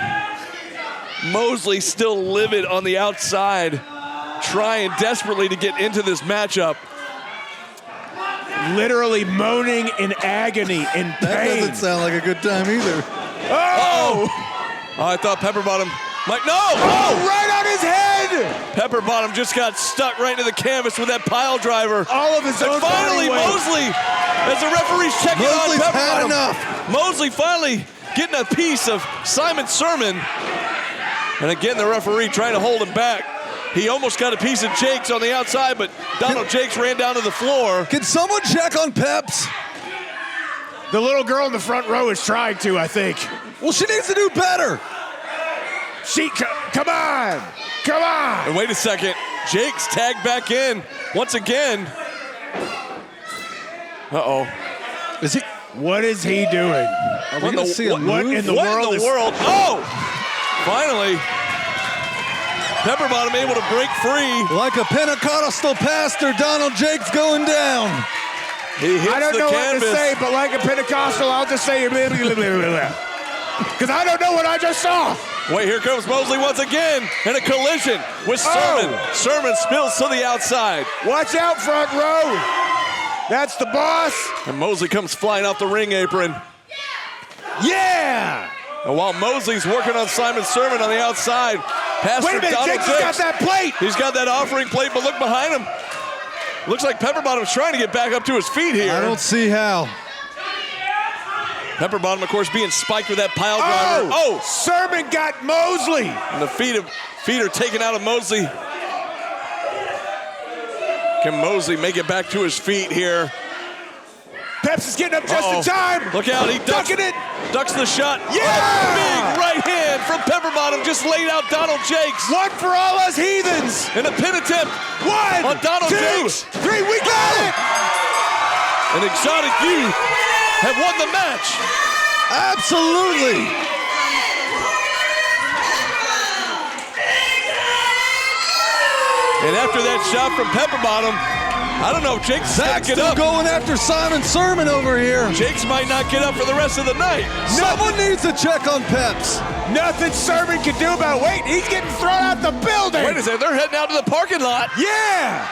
Mosley still livid on the outside, trying desperately to get into this matchup. Literally moaning in agony, in pain. That doesn't sound like a good time either. Oh! I thought Pepper Bottom might, no! Oh, right on his head! Pepper Bottom just got stuck right into the canvas with that pile driver. All of his own And finally, body weight. Mosley, as the referee's checking Mosley's on Pepper had Bottom. enough. Mosley finally getting a piece of Simon Sermon. And again, the referee trying to hold him back. He almost got a piece of Jakes on the outside, but Donald Jakes ran down to the floor. Can someone check on Peps? The little girl in the front row is trying to, I think. Well, she needs to do better. Come on! Come on! And wait a second. Jakes tagged back in once again. Uh-oh. Is he? What is he doing? What in the world? Oh! Finally, Pepper Bottom able to break free. Like a Pentecostal pastor, Donald Jakes going down. He hits I don't the know canvas. what to say, but like a Pentecostal, I'll just say because I don't know what I just saw. Wait, here comes Mosley once again, and a collision with Sermon. Sermon spills to the outside. Watch out, front row. That's the boss. And Mosley comes flying off the ring apron. Yeah! And while Mosley's working on Simon Sermon on the outside, Pastor Wait a minute, Donald Jakes has got that plate. He's got that offering plate, but look behind him. Looks like Pepper Bottom's trying to get back up to his feet here. I don't see how. Pepper Bottom, of course, being spiked with that pile driver. Oh! Sermon got Mosley. And the feet are taken out of Mosley. Can Mosley make it back to his feet here? Peps is getting up just in time. Look out, he ducks it. Ducks the shot. Yeah! Big right hand from Pepper Bottom just laid out Donald Jakes. One for all us heathens. And a pin attempt. One, on Donald 2, Jakes. 3, we got it. And Exotic Youth have won the match. Absolutely. And after that shot from Pepper Bottom, I don't know if Jakes is Zach's gonna get still up. going after Simon Sermon over here. Jakes might not get up for the rest of the night. Someone needs to check on Peps. Nothing Sermon can do about it. Wait, he's getting thrown out the building. Wait a second, they're heading out to the parking lot. Yeah.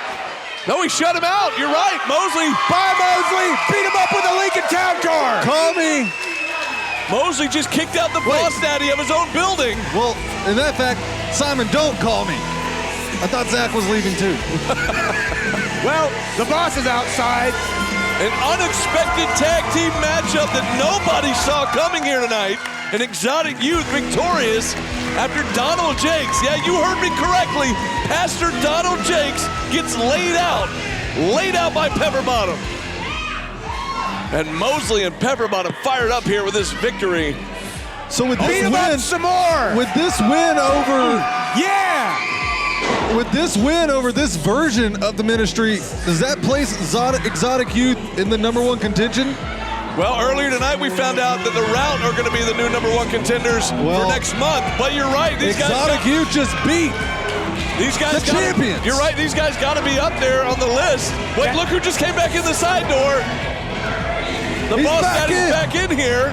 No, he shut him out. You're right, Mosley. Bye, Mosley. Beat him up with a Lincoln Town car. Call me. Mosley just kicked out the boss daddy of his own building. Well, in that fact, Simon, don't call me. I thought Zach was leaving too. Well, the boss is outside. An unexpected tag team matchup that nobody saw coming here tonight. An Exotic Youth victorious after Donald Jakes. Yeah, you heard me correctly. Pastor Donald Jakes gets laid out by Pepper Bottom. And Mosley and Pepper Bottom fired up here with this victory. So with Beat this him win, up some more. with this win over, with this win over this version of the ministry, does that place Exotic Youth in the #1 contention? Well, earlier tonight we found out that the Rout are going to be the new #1 contenders for next month. But you're right, these Exotic guys. Youth just beat these guys the champions. You're right, these guys got to be up there on the list. Wait, look who just came back in the side door. The He's boss back daddy's in. back in here.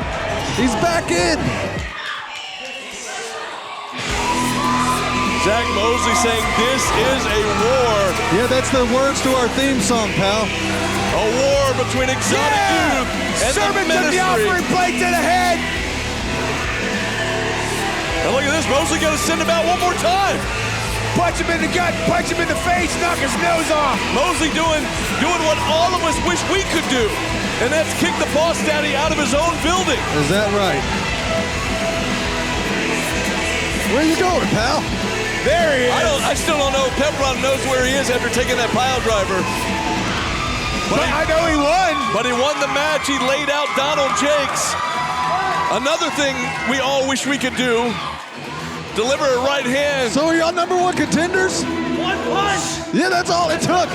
He's back in. Zach Mosley saying this is a war. Yeah, that's the words to our theme song, pal. A war between Exotic Youth and Servants the of the Ministry. offering plate to the head. And look at this, Mosley going to send him out one more time. Punch him in the gut, punch him in the face, knock his nose off. Mosley doing what all of us wish we could do, and that's kick the boss daddy out of his own building. Is that right? Where you going, pal? There he is. I still don't know if Pepperon knows where he is after taking that pile driver. But I know he won. But he won the match. He laid out Donald Jakes. Another thing we all wish we could do, deliver a right hand. So are y'all #1 contenders? One punch. Yeah, that's all it took.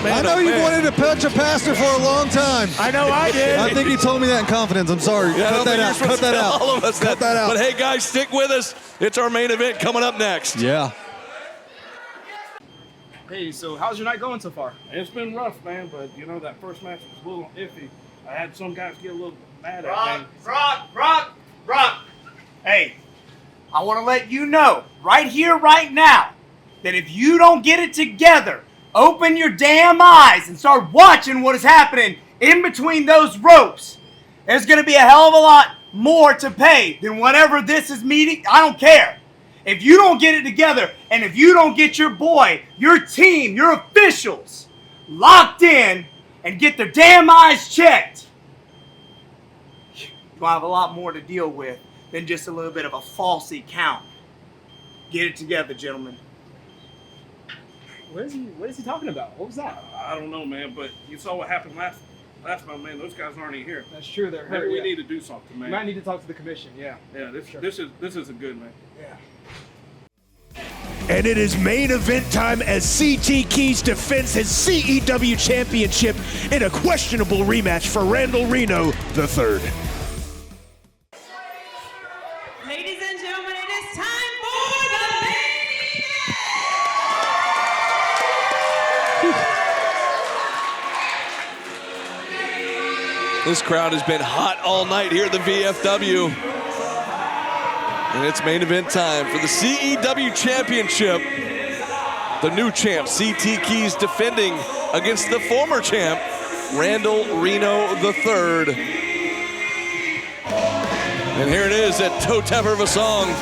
I know you wanted to punch a pastor for a long time. I know I did. I think he told me that in confidence. I'm sorry. Yeah, Cut that out. Cut that out. All of us Cut that out. But hey, guys, stick with us. It's our main event coming up next. Yeah. Hey, so how's your night going so far? It's been rough, man, but you know, that first match was a little iffy. I had some guys get a little mad at me. Brock. Hey, I want to let you know right here, right now, that if you don't get it together, open your damn eyes and start watching what is happening in between those ropes. There's going to be a hell of a lot more to pay than whatever this is meeting. I don't care. If you don't get it together and if you don't get your boy, your team, your officials locked in and get their damn eyes checked, you're going to have a lot more to deal with than just a little bit of a falsy count. Get it together, gentlemen. What is he talking about? What was that? I don't know, man, but you saw what happened last month, man. Those guys aren't even here. That's true. They're hurt. Maybe we need to do something, man. You might need to talk to the commission. Yeah. Yeah, this isn't good, man. Yeah. And it is main event time as CT Keys defends his CEW championship in a questionable rematch for Randall Reno III. Ladies and gentlemen, it is time for the main This crowd has been hot all night here at the VFW. And it's main event time for the CEW Championship. The new champ, CT Keys, defending against the former champ, Randall Reno III. And here it is, that toe tapper of a song.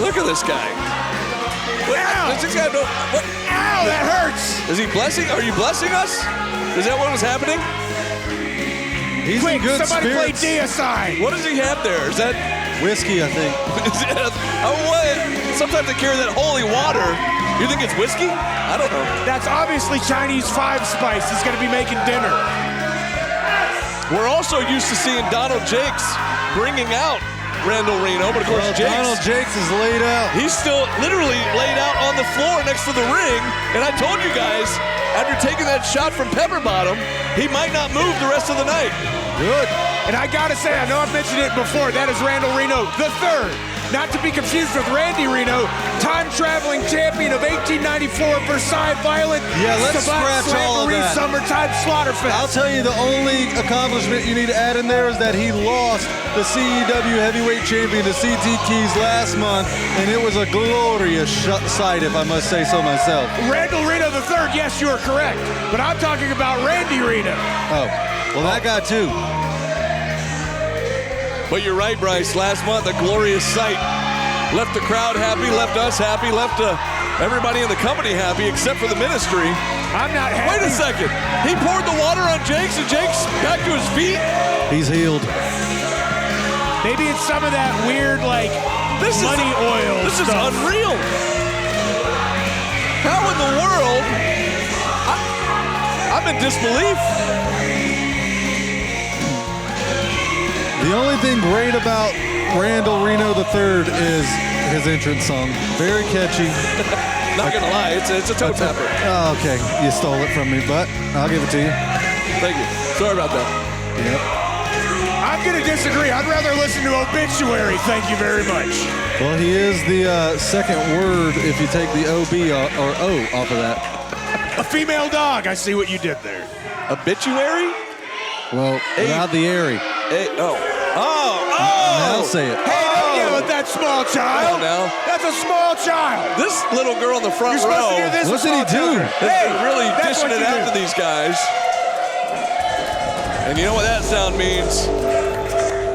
Look at this guy. Ow! Does this guy know? What? Ow, that hurts! Is he blessing? Are you blessing us? Is that what was happening? He's Quick, in good somebody spirits. play DSI. What does he have there? Is that Whiskey, I think. Sometimes they carry that holy water. You think it's whiskey? I don't know. That's obviously Chinese 5 spice. He's going to be making dinner. We're also used to seeing Donald Jakes bringing out Randall Reno, but of course Donald Jakes is laid out. He's still literally laid out on the floor next to the ring. And I told you guys, after taking that shot from Pepper Bottom, he might not move the rest of the night. Good. And I gotta say, I know I've mentioned it before, that is Randall Reno III. Not to be confused with Randy Reno, time-traveling champion of 1894 Versailles Violent. Yeah, let's scratch all of that. Summertime Slaughterfest. I'll tell you, the only accomplishment you need to add in there is that he lost the CEW Heavyweight Champion to CT Keys last month, and it was a glorious sight, if I must say so myself. Randall Reno III, yes, you are correct. But I'm talking about Randy Reno. Oh, well, that guy too. But you're right, Bryce. Last month, a glorious sight. Left the crowd happy, left us happy, left everybody in the company happy, except for the ministry. I'm not happy. Wait a second. He poured the water on Jakes, and Jakes back to his feet. He's healed. Maybe it's some of that weird, like, money oil This stuff. is unreal. How in the world? I'm in disbelief. The only thing great about Randall Reno III is his entrance song. Very catchy. Not gonna lie, it's a toe tapper. Oh, okay. You stole it from me, but I'll give it to you. Thank you. Sorry about that. Yep. I'm going to disagree. I'd rather listen to Obituary. Thank you very much. Well, he is the second word if you take the OB or O off of that. A female dog. I see what you did there. Obituary? Well, without the airy. Oh. I'll say it. Hey, don't yell at that small child. Come on now. That's a small child. This little girl in the front You're supposed row to do this. What did he do? Hey, really that's dishing what it you out do. to these guys. And you know what that sound means?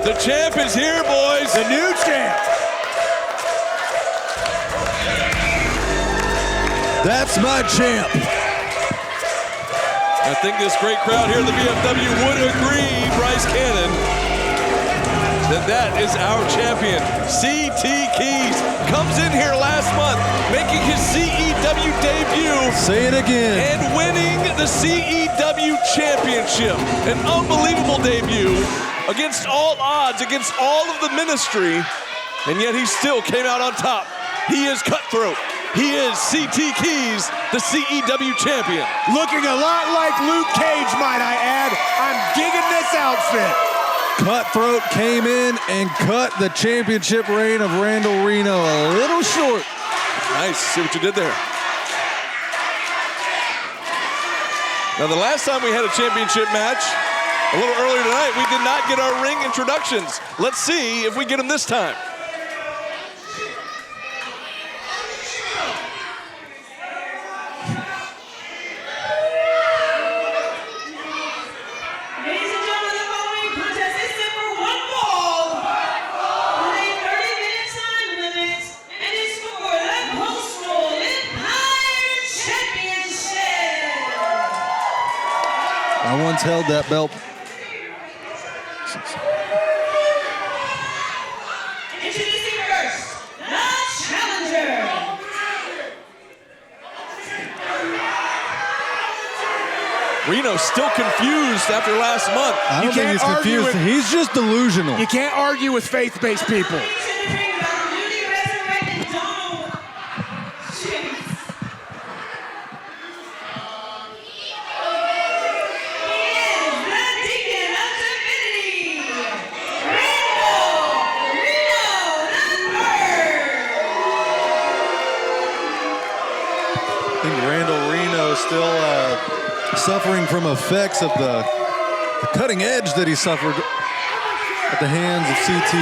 The champ is here, boys. The new champ. That's my champ. I think this great crowd here at the VFW would agree, Bryce Cannon, that is our champion. CT Keys comes in here last month, making his CEW debut. Say it again. And winning the CEW championship. An unbelievable debut against all odds, against all of the ministry, and yet he still came out on top. He is Cutthroat. He is CT Keys, the CEW champion. Looking a lot like Luke Cage, might I add. I'm digging this outfit. Cutthroat came in and cut the championship reign of Randall Reno a little short. Nice, see what you did there. Now the last time we had a championship match, a little earlier tonight, we did not get our ring introductions. Let's see if we get them this time. Ladies and gentlemen, the following contest is set for one fall with a 30-minute time limit, and it's for the Coastal Empire Championship. I once held that belt. Introducing first, the challenger. Reno's still confused after last month. I don't think he's confused. He's just delusional. You can't argue with faith-based people. Considering the newly resurrected Donald. Jeez. He is the Deacon of Divinity, Randall Reno I think Randall Reno still suffering from effects of the cutting edge that he suffered at the hands of CT.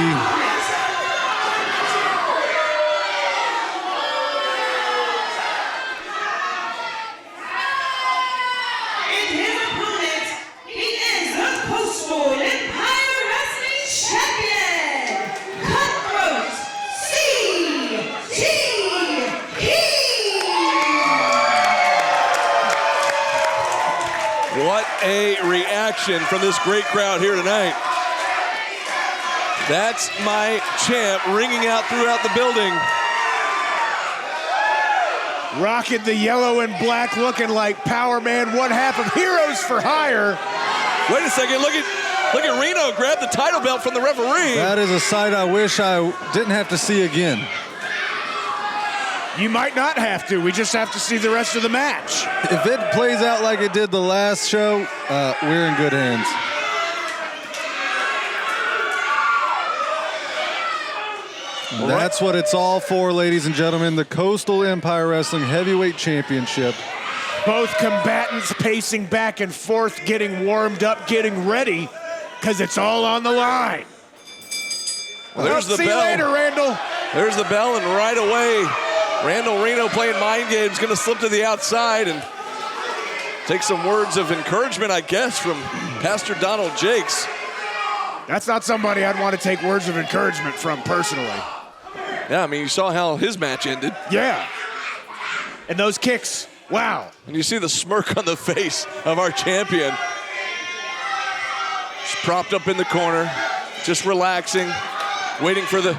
And his opponent, he is the Coastal Empire Wrestling Champion, Cutthroat CT Keys. What a reaction from this great crowd here tonight. That's my champ ringing out throughout the building. Rocking the yellow and black, looking like Power Man, one half of Heroes for Hire. Wait a second, look at Reno grab the title belt from the referee. That is a sight I wish I didn't have to see again. You might not have to. We just have to see the rest of the match. If it plays out like it did the last show, we're in good hands. That's what it's all for, ladies and gentlemen. The Coastal Empire Wrestling Heavyweight Championship. Both combatants pacing back and forth, getting warmed up, getting ready, because it's all on the line. Well, there's the see bell. you later, Randall. There's the bell, and right away, Randall Reno playing mind games, going to slip to the outside and take some words of encouragement, I guess, from Pastor Donald Jakes. That's not somebody I'd want to take words of encouragement from personally. Yeah, I mean, you saw how his match ended. Yeah. And those kicks, wow. And you see the smirk on the face of our champion. Just propped up in the corner, just relaxing, waiting for the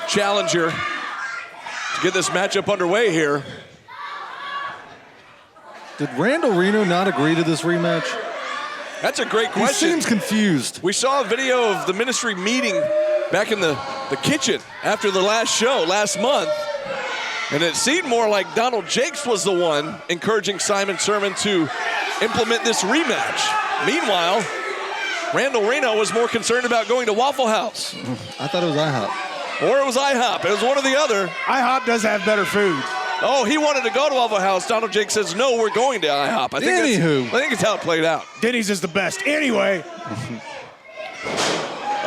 challenger to get this matchup underway here. Did Randall Reno not agree to this rematch? That's a great question. He seems confused. We saw a video of the ministry meeting back in the kitchen after the last show last month. And it seemed more like Donald Jakes was the one encouraging Simon Sermon to implement this rematch. Meanwhile, Randall Reno was more concerned about going to Waffle House. I thought it was IHOP. Or it was IHOP. It was one or the other. IHOP does have better food. Oh, he wanted to go to Waffle House. Donald Jakes says, no, we're going to IHOP. I think it's how it played out. Denny's is the best. Anyway.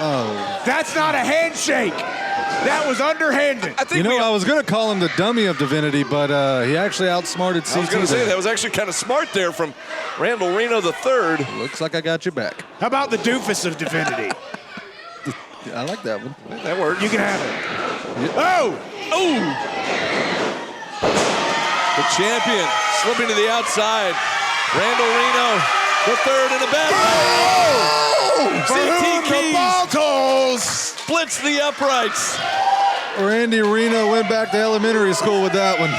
Oh. That's not a handshake. That was underhanded. I was going to call him the dummy of Divinity, but he actually outsmarted CT. I was going to say, that was actually kind of smart there from Randall Reno III. Looks like I got your back. How about the doofus of Divinity? I like that one. That works. You can have it. Yep. Oh! Oh! The champion slipping to the outside. Randall Reno III in a bad way. For whom the ball tolls. Splits the uprights. Randy Reno went back to elementary school with that one.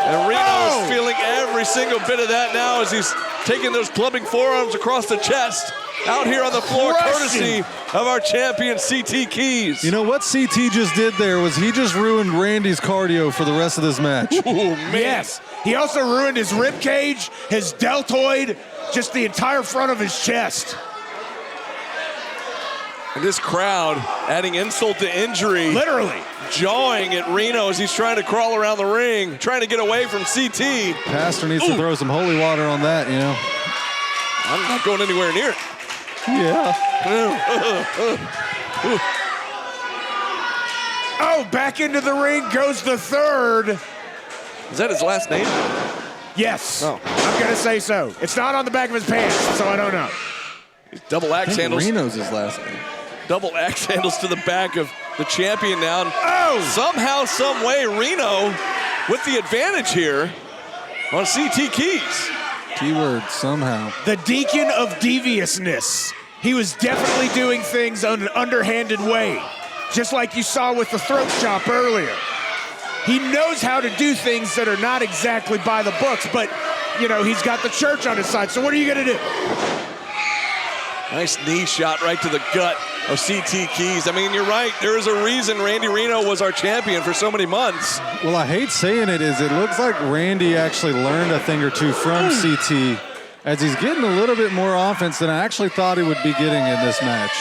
And Reno is feeling every single bit of that now as he's taking those clubbing forearms across the chest. Out here on the floor, courtesy of our champion, CT Keys. You know what CT just did there was he just ruined Randy's cardio for the rest of this match. Ooh, man. Yes. He also ruined his rib cage, his deltoid, just the entire front of his chest. And this crowd adding insult to injury. Literally. Jawing at Reno as he's trying to crawl around the ring, trying to get away from CT. Pastor needs to throw some holy water on that, you know. I'm not going anywhere near it. Yeah. Oh, back into the ring goes the third. Is that his last name? Yes. Oh. I'm going to say so. It's not on the back of his pants, so I don't know. Double axe handles. Reno's his last name. Double axe handles to the back of the champion now. And oh! Somehow, some way, Reno with the advantage here on CT Keys. Keyword, somehow. The deacon of deviousness. He was definitely doing things in an underhanded way, just like you saw with the throat chop earlier. He knows how to do things that are not exactly by the books, but, you know, he's got the church on his side, so what are you going to do? Nice knee shot right to the gut of CT Keys. I mean, you're right. There is a reason Randy Reno was our champion for so many months. Well, I hate saying it, it looks like Randy actually learned a thing or two from CT as he's getting a little bit more offense than I actually thought he would be getting in this match.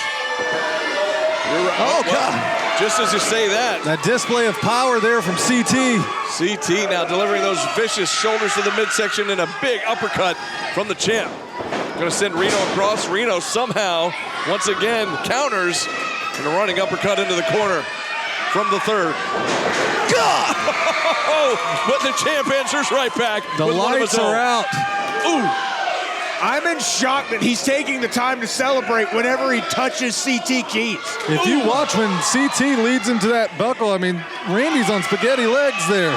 You're right. Oh, God. Just as you say that. That display of power there from CT. CT now delivering those vicious shoulders to the midsection and a big uppercut from the champ. Going to send Reno across. Reno somehow, once again, counters and a running uppercut into the corner from the third. God! But the champ answers right back. The with one of lights his own. are out. Ooh. I'm in shock that he's taking the time to celebrate whenever he touches CT Keys. If you watch when CT leads into that buckle, I mean, Randy's on spaghetti legs there.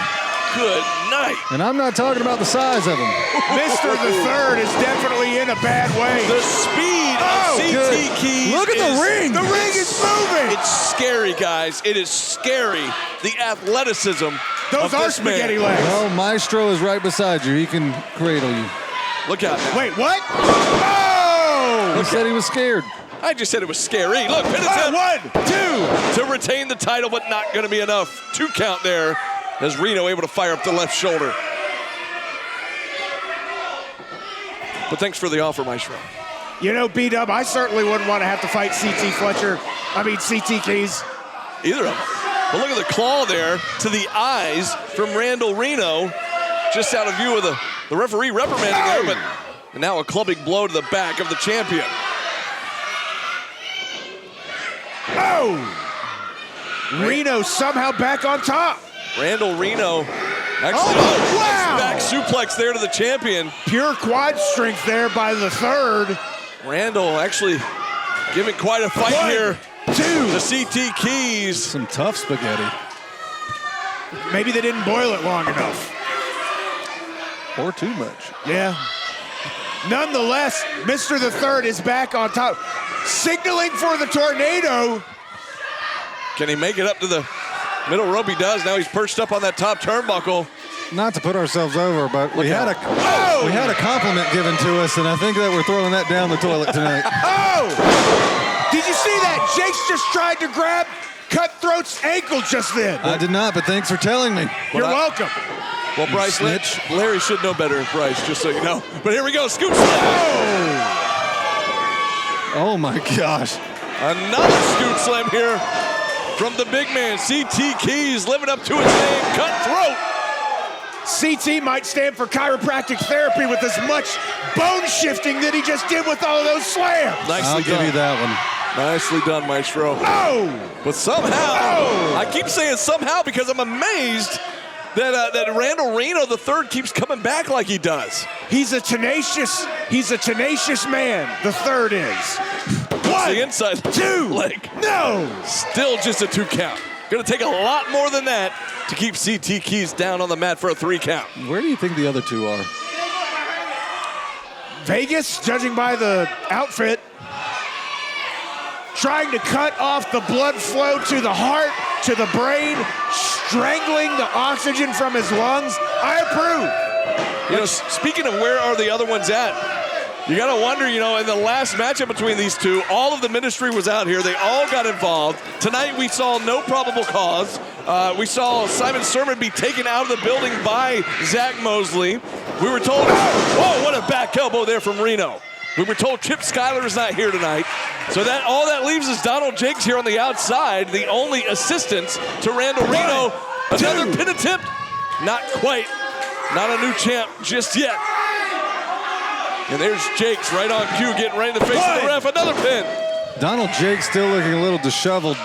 Good night. And I'm not talking about the size of him. Mr. the Third is definitely in a bad way. The speed of CT Keys. Look at the ring. The ring is moving. It's scary, guys. It is scary. The athleticism Those of are this spaghetti man. legs. Well, Maestro is right beside you. He can cradle you. Look out. Wait, what? Oh! He said he was scared. I just said it was scary. Look, pin attempt. 1, 2. To retain the title, but not going to be enough. 2 count there as Reno able to fire up the left shoulder. But thanks for the offer, Maestro. You know, B-Dub, I certainly wouldn't want to have to fight CT Keys. Either of them. But look at the claw there to the eyes from Randall Reno. Just out of view of the referee reprimanding there, but and now a clubbing blow to the back of the champion. Oh! Reno somehow back on top. Randall Reno actually wow! back suplex there to the champion. Pure quad strength there by the third. Randall actually giving quite a fight 1, here. 2. The CT Keys. Some tough spaghetti. Maybe they didn't boil it long enough. Or too much. Yeah. Nonetheless, Mr. the Third is back on top, signaling for the tornado. Can he make it up to the middle rope? He does. Now he's perched up on that top turnbuckle. Not to put ourselves over, but we had a compliment given to us, and I think that we're throwing that down the toilet tonight. Oh! Did you see that? Jake's just tried to grab Cutthroat's ankle just then. I did not, but thanks for telling me. You're welcome. Well, Bryce, snitch. Larry should know better, Bryce, just so you know. But here we go, scoop slam. Oh my gosh. Another scoop slam here from the big man, CT Keys, living up to his name, Cutthroat. CT might stand for chiropractic therapy with as much bone shifting that he just did with all of those slams. Nicely I'll give you that one. Nicely done, Maestro. Oh! But somehow, I keep saying somehow because I'm amazed that Randall Reno III keeps coming back like he does. He's a tenacious man, the third is. What's the inside? 2 leg. No! Still just a 2 count. Gonna take a lot more than that to keep CT Keys down on the mat for a 3 count. Where do you think the other two are? Vegas, judging by the outfit, trying to cut off the blood flow to the heart, to the brain, strangling the oxygen from his lungs. I approve. You know, speaking of where are the other ones at, you gotta wonder, you know, in the last matchup between these two, all of the ministry was out here. They all got involved. Tonight we saw no probable cause. We saw Simon Sermon be taken out of the building by Zach Mosley. We were told, whoa, what a back elbow there from Reno. We were told Chip Schuyler is not here tonight. So that all that leaves is Donald Jakes here on the outside, the only assistant to Randall Reno. Another pin attempt. Not quite. Not a new champ just yet. And there's Jakes right on cue, getting right in the face of the ref. Another pin. Donald Jakes still looking a little disheveled.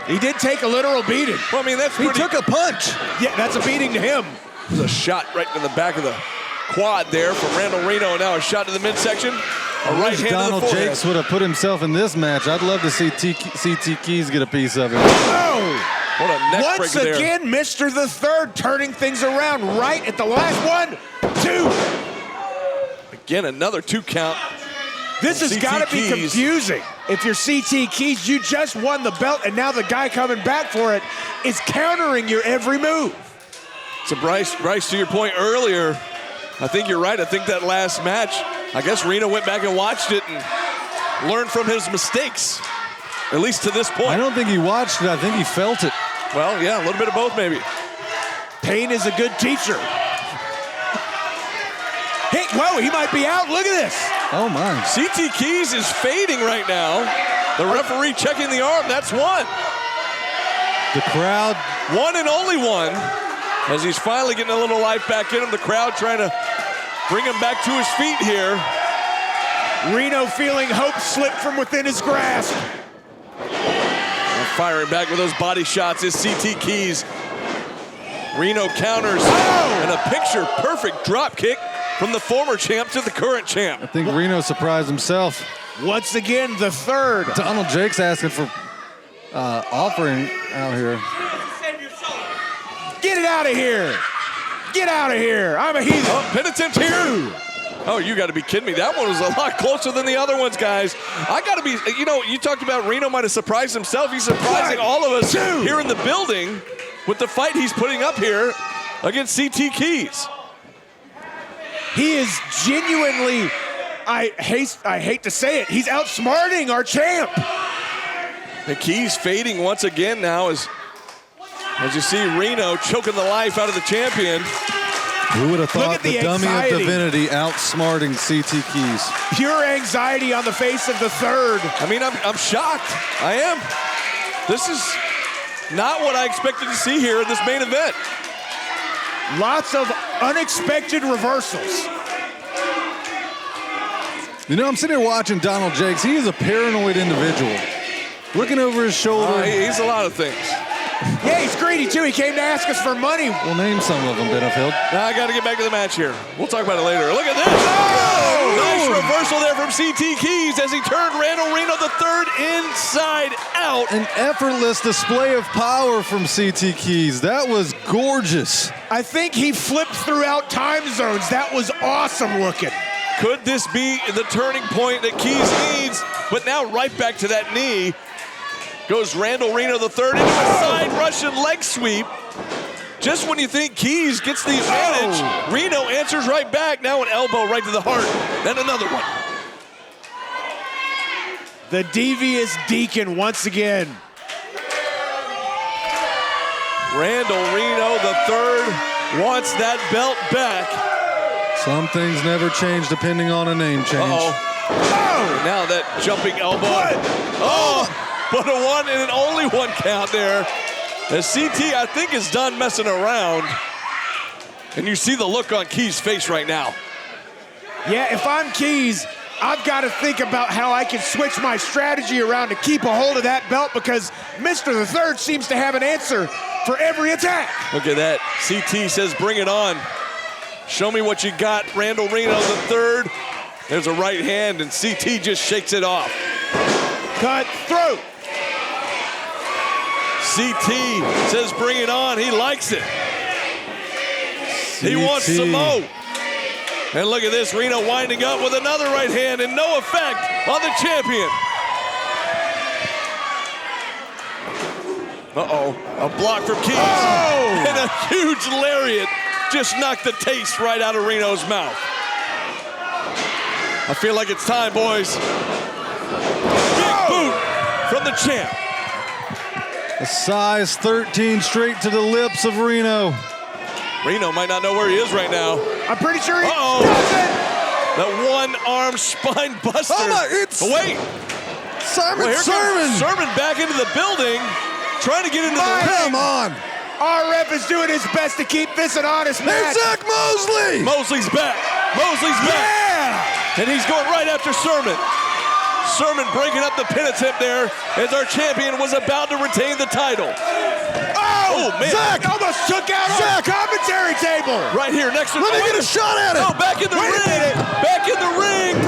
He did take a literal beating. Well, I mean, that's He took a punch. Yeah, that's a beating to him. There's a shot right in the back of the quad there from Randall Reno, and now a shot to the midsection. A right hand Donald to the forehead. Jakes would have put himself in this match. I'd love to see CT Keys get a piece of it. Oh! What a neck Once breaker there. again, Mr. the Third turning things around right at the last 1, 2. Again, another 2 count. This has CT got to be Keys. confusing. If you're CT Keys, you just won the belt, and now the guy coming back for it is countering your every move. So Bryce, to your point earlier, I think you're right. I think that last match, I guess Reno went back and watched it and learned from his mistakes, at least to this point. I don't think he watched it. I think he felt it. Well, yeah, a little bit of both maybe. Pain is a good teacher. Hey, whoa, he might be out. Look at this. Oh, my. CT Keys is fading right now. The referee checking the arm. That's 1. The crowd. 1 and only 1. As he's finally getting a little life back in him. The crowd trying to bring him back to his feet here. Reno feeling hope slip from within his grasp. Firing back with those body shots is CT Keys. Reno counters. And a picture-perfect drop kick from the former champ to the current champ. I think Reno surprised himself. Once again, the third. Donald Jakes asking for offering out here. Get it out of here. Get out of here. I'm a heathen. Oh, pin attempt here. Oh, you got to be kidding me. That one was a lot closer than the other ones, guys. I got to be, you know, you talked about Reno might have surprised himself. He's surprising all of us here in the building with the fight he's putting up here against CT Keys. He is genuinely, I hate to say it, he's outsmarting our champ. And Keys fading once again now as you see Reno choking the life out of the champion. Who would have thought the dummy anxiety. of divinity outsmarting CT Keys? Pure anxiety on the face of the third. I mean, I'm shocked. I am. This is not what I expected to see here in this main event. Lots of unexpected reversals. You know, I'm sitting here watching Donald Jakes. He is a paranoid individual. Looking over his shoulder. He's a lot of things. Yeah, he's greedy too. He came to ask us for money. We'll name some of them, Benefield. Now I got to get back to the match here. We'll talk about it later. Look at this. Oh! Nice reversal there from CT Keys as he turned Randall Reno III inside out. An effortless display of power from CT Keys. That was gorgeous. I think he flipped throughout time zones. That was awesome looking. Could this be the turning point that Keys needs? But now right back to that knee goes Randall Reno III into a side Russian leg sweep. Just when you think Keys gets the advantage, Reno answers right back. Now an elbow right to the heart. Then another one. The devious Deacon once again. Randall Reno III wants that belt back. Some things never change depending on a name change. Oh! Now that jumping elbow. Oh! But a one and an only one count there. As CT, I think, is done messing around. And you see the look on Keys' face right now. Yeah, if I'm Keys, I've got to think about how I can switch my strategy around to keep a hold of that belt because Mr. the Third seems to have an answer for every attack. Look at that. CT says, bring it on. Show me what you got, Randall Reno III. There's a right hand, and CT just shakes it off. Cut throat. CT says, bring it on. He likes it. He wants some more. And look at this, Reno winding up with another right hand and no effect on the champion. Uh-oh, a block from Keys. Oh! And a huge lariat just knocked the taste right out of Reno's mouth. I feel like it's time, boys. Big boot from the champ. A size 13 straight to the lips of Reno. Reno might not know where he is right now. I'm pretty sure he does it. That one-arm spine buster. Oh my, it's wait. Simon Here Sermon. comes Sermon back into the building, trying to get into the ring. Come on. Our ref is doing his best to keep this an honest match. Hey, Zach Mosley. Mosley's back. Mosley's back. Yeah. And he's going right after Sermon. Sermon breaking up the pin attempt there as our champion was about to retain the title. Oh, man. Zach almost took out our commentary table. Right here next to Let me get a shot at it. Oh, back in the ring. Back in the ring.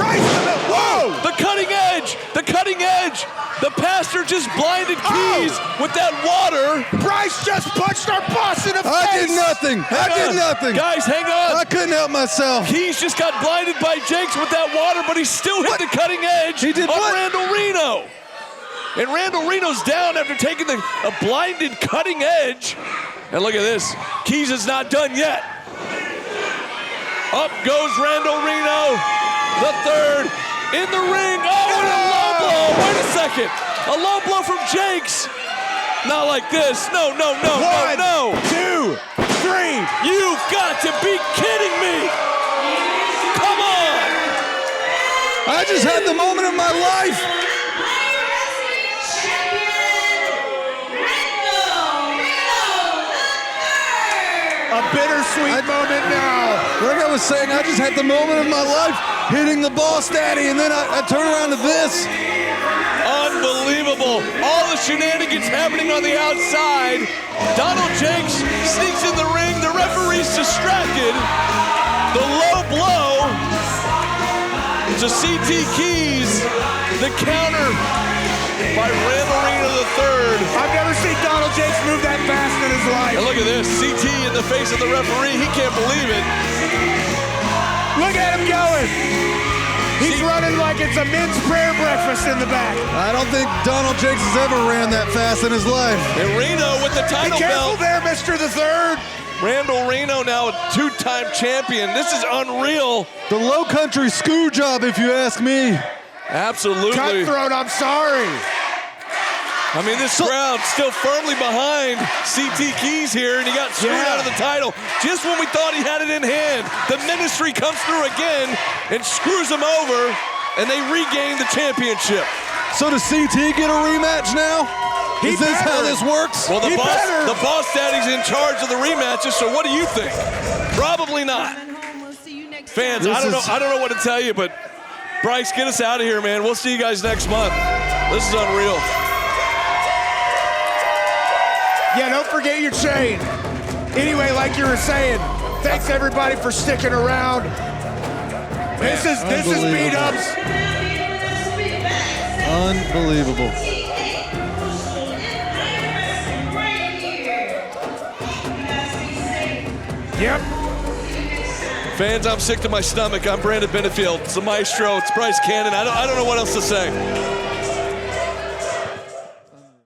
Whoa. The cutting edge. The cutting edge. The pastor just blinded Keys with that water. Bryce just punched our boss in the face. I did nothing. I did nothing. Guys, hang on. I couldn't help myself. Keys just got blinded by Jakes with that water, but he still hit the cutting edge He did of what? Randall Reno. And Randall Reno's down after taking a blinded cutting edge. And look at this. Keys is not done yet. Up goes Randall Reno, the third, in the ring. Oh, and a low blow. Wait a second. A low blow from Jakes. Not like this. No. 1, 2, 3. You've got to be kidding me. Come on. I just had the moment of my life. A bittersweet moment now. Like I was saying, I just had the moment of my life hitting the boss daddy, and then I turn around to this. Unbelievable. All the shenanigans happening on the outside. Donald Jakes sneaks in the ring. The referee's distracted. The low blow to CT Keys. The counter by Randall Reno III. I've never seen Donald Jakes move that fast in his life. And look at this. CT in the face of the referee. He can't believe it. Look at him going. He's running like it's a men's prayer breakfast in the back. I don't think Donald Jakes has ever ran that fast in his life. And Reno with the title Be careful belt. there, Mr. the Third. Randall Reno now a two-time champion. This is unreal. The low country screw job, if you ask me. Absolutely. Cutthroat, I'm sorry. I mean, this crowd still firmly behind CT Keys here, and he got screwed out of the title just when we thought he had it in hand. The ministry comes through again and screws him over, and they regain the championship. So does CT get a rematch now? Is this how this works? Well, the boss daddy's in charge of the rematches, so what do you think? Probably not. Fans, I don't know what to tell you, but Bryce, get us out of here, man. We'll see you guys next month. This is unreal. Yeah, don't forget your chain. Anyway, like you were saying, thanks everybody for sticking around. This is B-Dubs. Unbelievable. Yep. Fans, I'm sick to my stomach. I'm Brandon Benefield. It's the maestro. It's Bryce Cannon. I don't know what else to say.